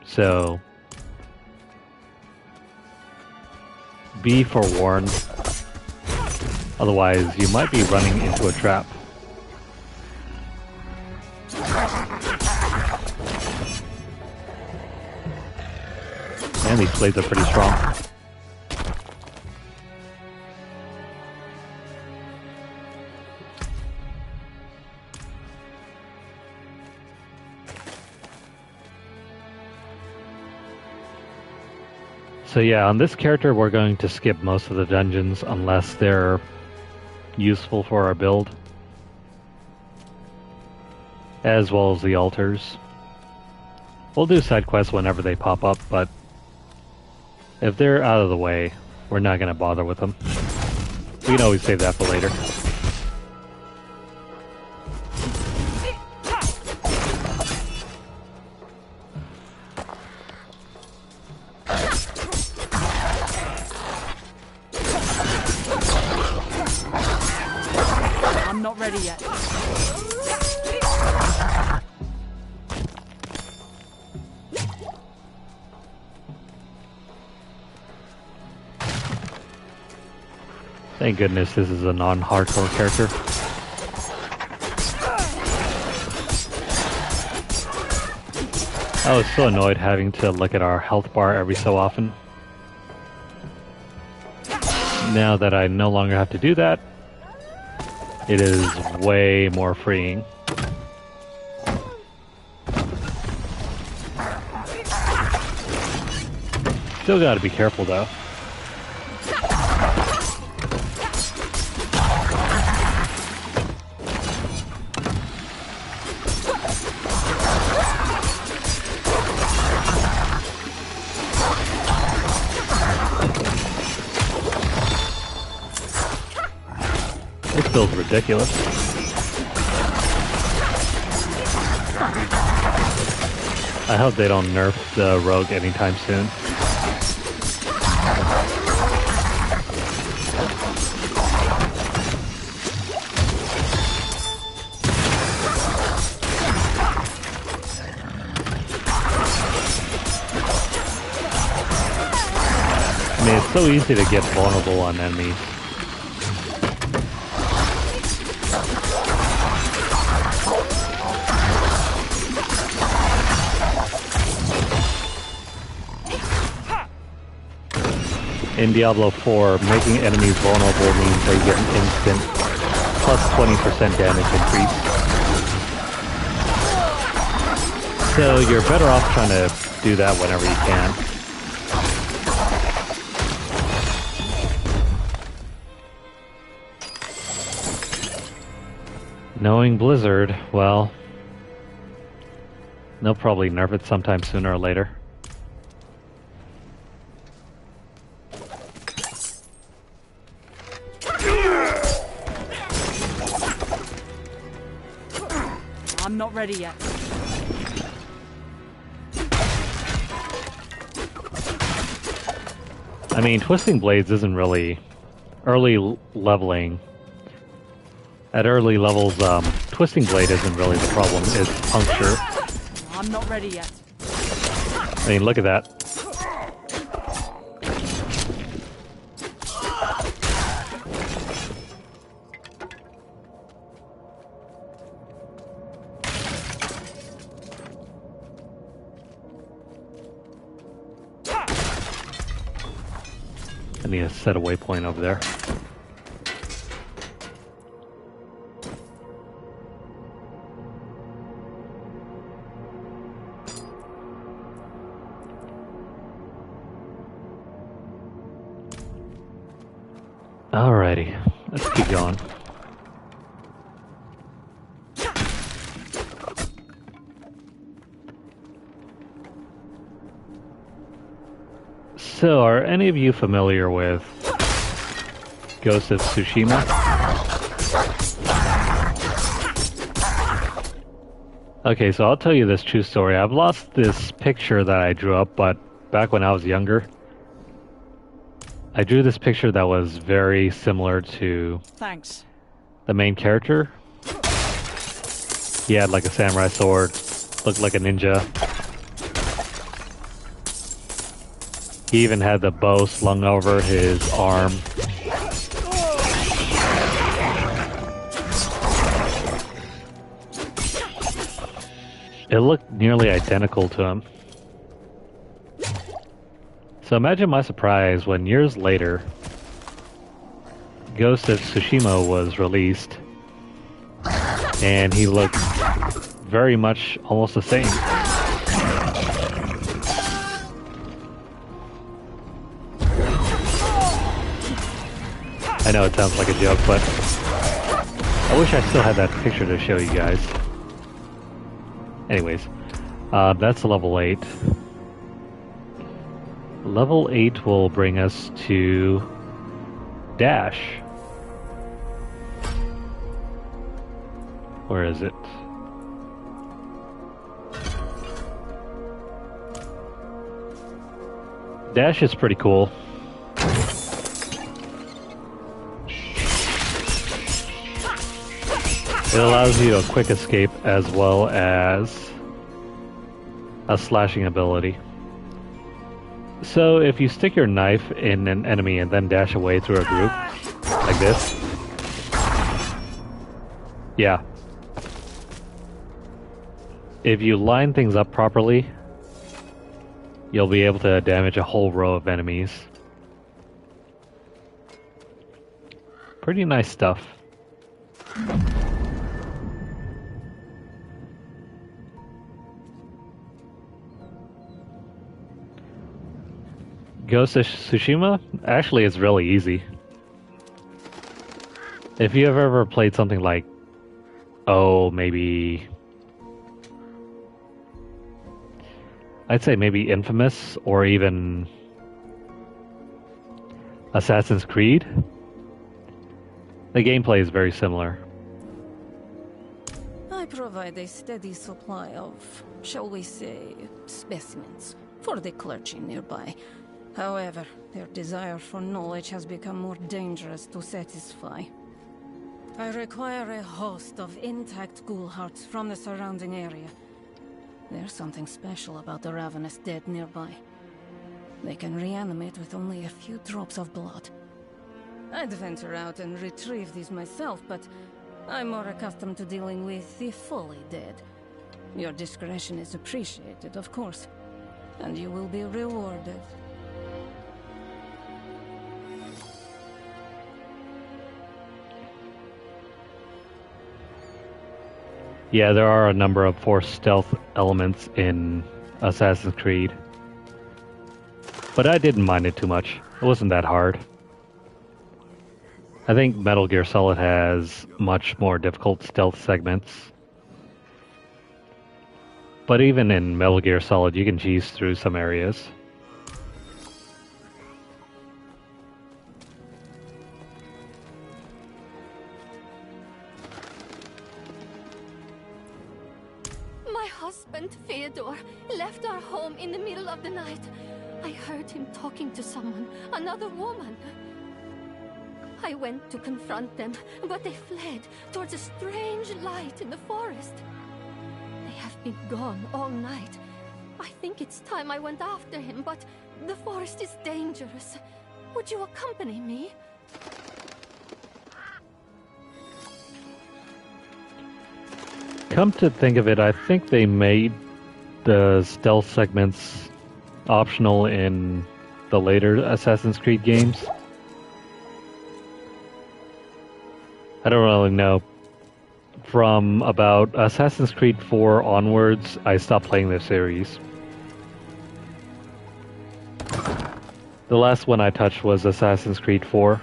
so be forewarned, otherwise you might be running into a trap. And these blades are pretty strong. So yeah, on this character we're going to skip most of the dungeons unless they're useful for our build, as well as the altars. We'll do side quests whenever they pop up, but if they're out of the way, we're not going to bother with them. We can always save that for later. I'm not ready yet. Thank goodness this is a non-hardcore character. I was so annoyed having to look at our health bar every so often. Now that I no longer have to do that, it is way more freeing. Still gotta be careful though. This feels ridiculous. I hope they don't nerf the rogue anytime soon. I mean, it's so easy to get vulnerable on enemies. In Diablo 4, making enemies vulnerable means they get an instant plus 20% damage increase. So you're better off trying to do that whenever you can. Knowing Blizzard, well, they'll probably nerf it sometime sooner or later. I'm not ready yet. I mean, Twisting Blades isn't really early leveling. At early levels, Twisting Blade isn't really the problem, it's Puncture. I'm not ready yet. I mean, look at that. I need to set a waypoint over there. Alrighty, let's keep going. So, are any of you familiar with Ghost of Tsushima? Okay, so I'll tell you this true story. I've lost this picture that I drew up, but back when I was younger, I drew this picture that was very similar to Thanks. the main character. He had like a samurai sword, looked like a ninja. He even had the bow slung over his arm. It looked nearly identical to him. So imagine my surprise when years later, Ghost of Tsushima was released, and he looked very much almost the same. I know it sounds like a joke, but I wish I still had that picture to show you guys. Anyways, that's level 8. Level 8 will bring us to Dash. Where is it? Dash is pretty cool. It allows you a quick escape as well as a slashing ability. So if you stick your knife in an enemy and then dash away through a group, like this, yeah. If you line things up properly, you'll be able to damage a whole row of enemies. Pretty nice stuff. Ghost of Tsushima actually is really easy. If you have ever played something like, maybe I'd say maybe Infamous or even Assassin's Creed, the gameplay is very similar. I provide a steady supply of, shall we say, specimens for the clergy nearby. However, their desire for knowledge has become more dangerous to satisfy. I require a host of intact ghoul hearts from the surrounding area. There's something special about the ravenous dead nearby. They can reanimate with only a few drops of blood. I'd venture out and retrieve these myself, but I'm more accustomed to dealing with the fully dead. Your discretion is appreciated, of course, and you will be rewarded. Yeah, there are a number of forced stealth elements in Assassin's Creed. But I didn't mind it too much. It wasn't that hard. I think Metal Gear Solid has much more difficult stealth segments. But even in Metal Gear Solid, you can cheese through some areas. My husband, Fyodor, left our home in the middle of the night. I heard him talking to someone, another woman. I went to confront them, but they fled towards a strange light in the forest. They have been gone all night. I think it's time I went after him, but the forest is dangerous. Would you accompany me? Come to think of it, I think they made the stealth segments optional in the later Assassin's Creed games. I don't really know. From about Assassin's Creed 4 onwards, I stopped playing the series. The last one I touched was Assassin's Creed 4.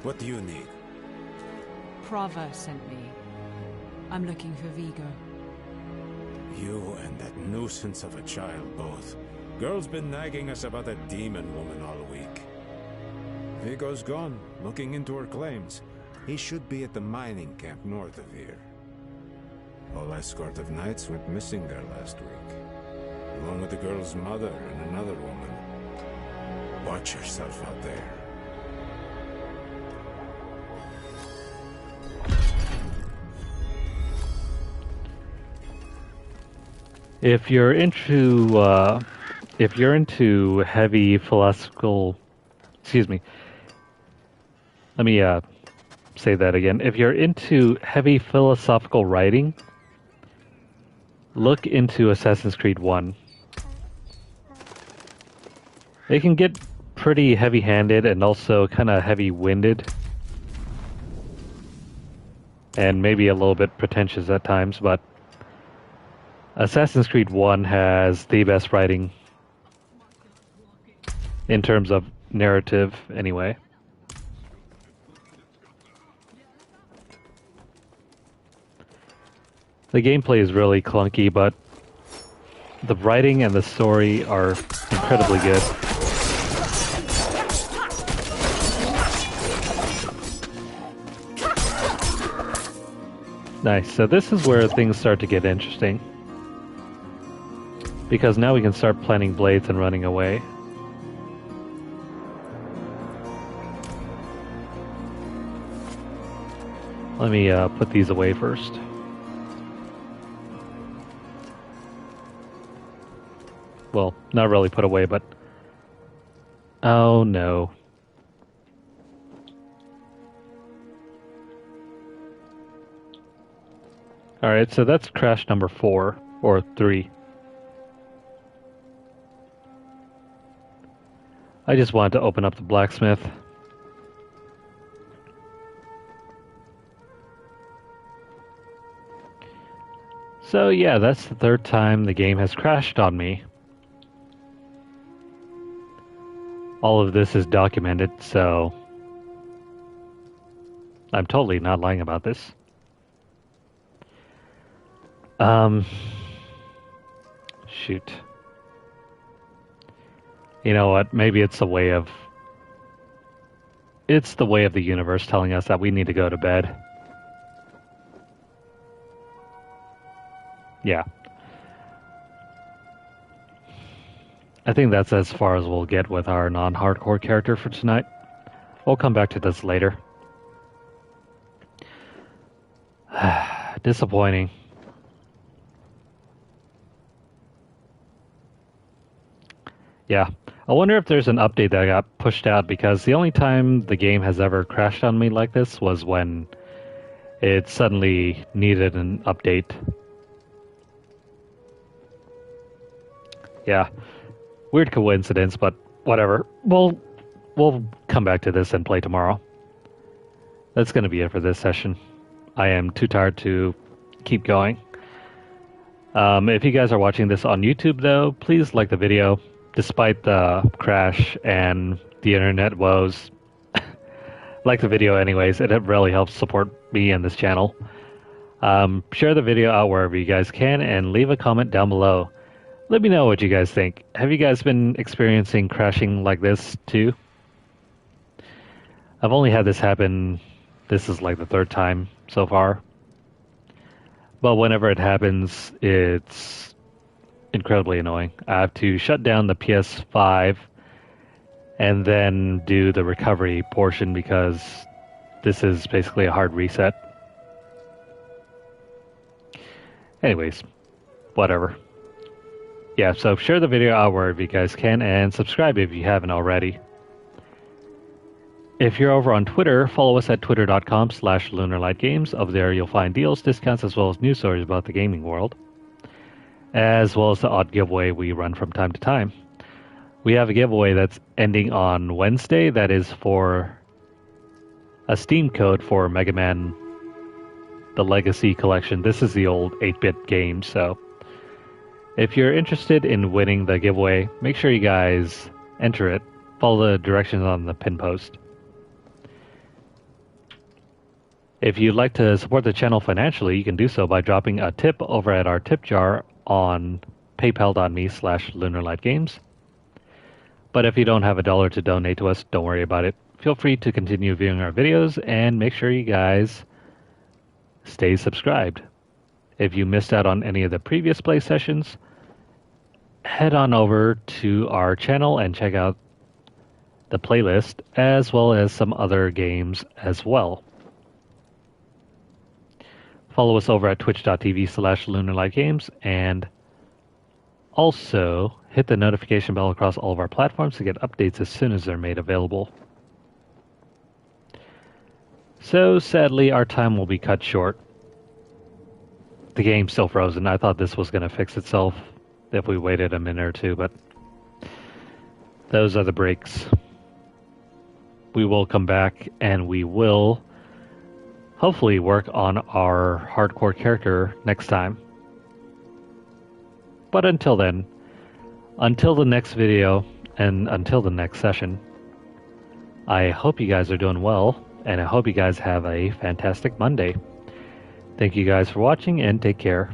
What do you need? Prava sent me. I'm looking for Vigo. You and that nuisance of a child both. Girl's been nagging us about that demon woman all week. Vigo's gone, looking into her claims. He should be at the mining camp north of here. Whole escort of knights went missing there last week, along with the girl's mother and another woman. Watch yourself out there. If you're into heavy philosophical, excuse me. Let me say that again. If you're into heavy philosophical writing, look into Assassin's Creed 1. It can get pretty heavy-handed and also kind of heavy-winded. And maybe a little bit pretentious at times, but Assassin's Creed 1 has the best writing in terms of narrative, anyway. The gameplay is really clunky, but the writing and the story are incredibly good. Nice, so this is where things start to get interesting. Because now we can start planting blades and running away. Let me put these away first. Well, not really put away, but... Oh no. Alright, so that's crash number 4, or 3. I just wanted to open up the blacksmith. So yeah, that's the third time the game has crashed on me. All of this is documented, so I'm totally not lying about this. Shoot. You know what? Maybe it's the way of the universe telling us that we need to go to bed. Yeah. I think that's as far as we'll get with our non-hardcore character for tonight. We'll come back to this later. Disappointing. Yeah. I wonder if there's an update that got pushed out, because the only time the game has ever crashed on me like this was when it suddenly needed an update. Yeah. Weird coincidence, but whatever. We'll come back to this and play tomorrow. That's going to be it for this session. I am too tired to keep going. If you guys are watching this on YouTube, though, please like the video. Despite the crash and the internet woes, like the video anyways. It really helps support me and this channel. Share the video out wherever you guys can and leave a comment down below. Let me know what you guys think. Have you guys been experiencing crashing like this too? I've only had this happen, this is like the third time so far. But whenever it happens, it's incredibly annoying. I have to shut down the PS5 and then do the recovery portion because this is basically a hard reset. Anyways, whatever. Yeah, so share the video out wherever you guys can and subscribe if you haven't already. If you're over on Twitter, follow us at twitter.com/LunarlightGames. Over there you'll find deals, discounts, as well as news stories about the gaming world, as well as the odd giveaway we run from time to time. We have a giveaway that's ending on Wednesday that is for a Steam code for Mega Man the Legacy Collection. This is the old 8-bit game, so if you're interested in winning the giveaway, make sure you guys enter it. Follow the directions on the pin post. If you'd like to support the channel financially, you can do so by dropping a tip over at our tip jar on paypal.me/LunarlightGames. But if you don't have $1 to donate to us, don't worry about it. Feel free to continue viewing our videos and make sure you guys stay subscribed. If you missed out on any of the previous play sessions, head on over to our channel and check out the playlist as well as some other games as well. Follow us over at twitch.tv/LunarlightGames and also hit the notification bell across all of our platforms to get updates as soon as they're made available. So sadly, our time will be cut short. The game's still frozen. I thought this was going to fix itself if we waited a minute or two, but those are the breaks. We will come back and we will hopefully work on our hardcore character next time. But until then, until the next video and until the next session, I hope you guys are doing well, and I hope you guys have a fantastic Monday. Thank you guys for watching and take care.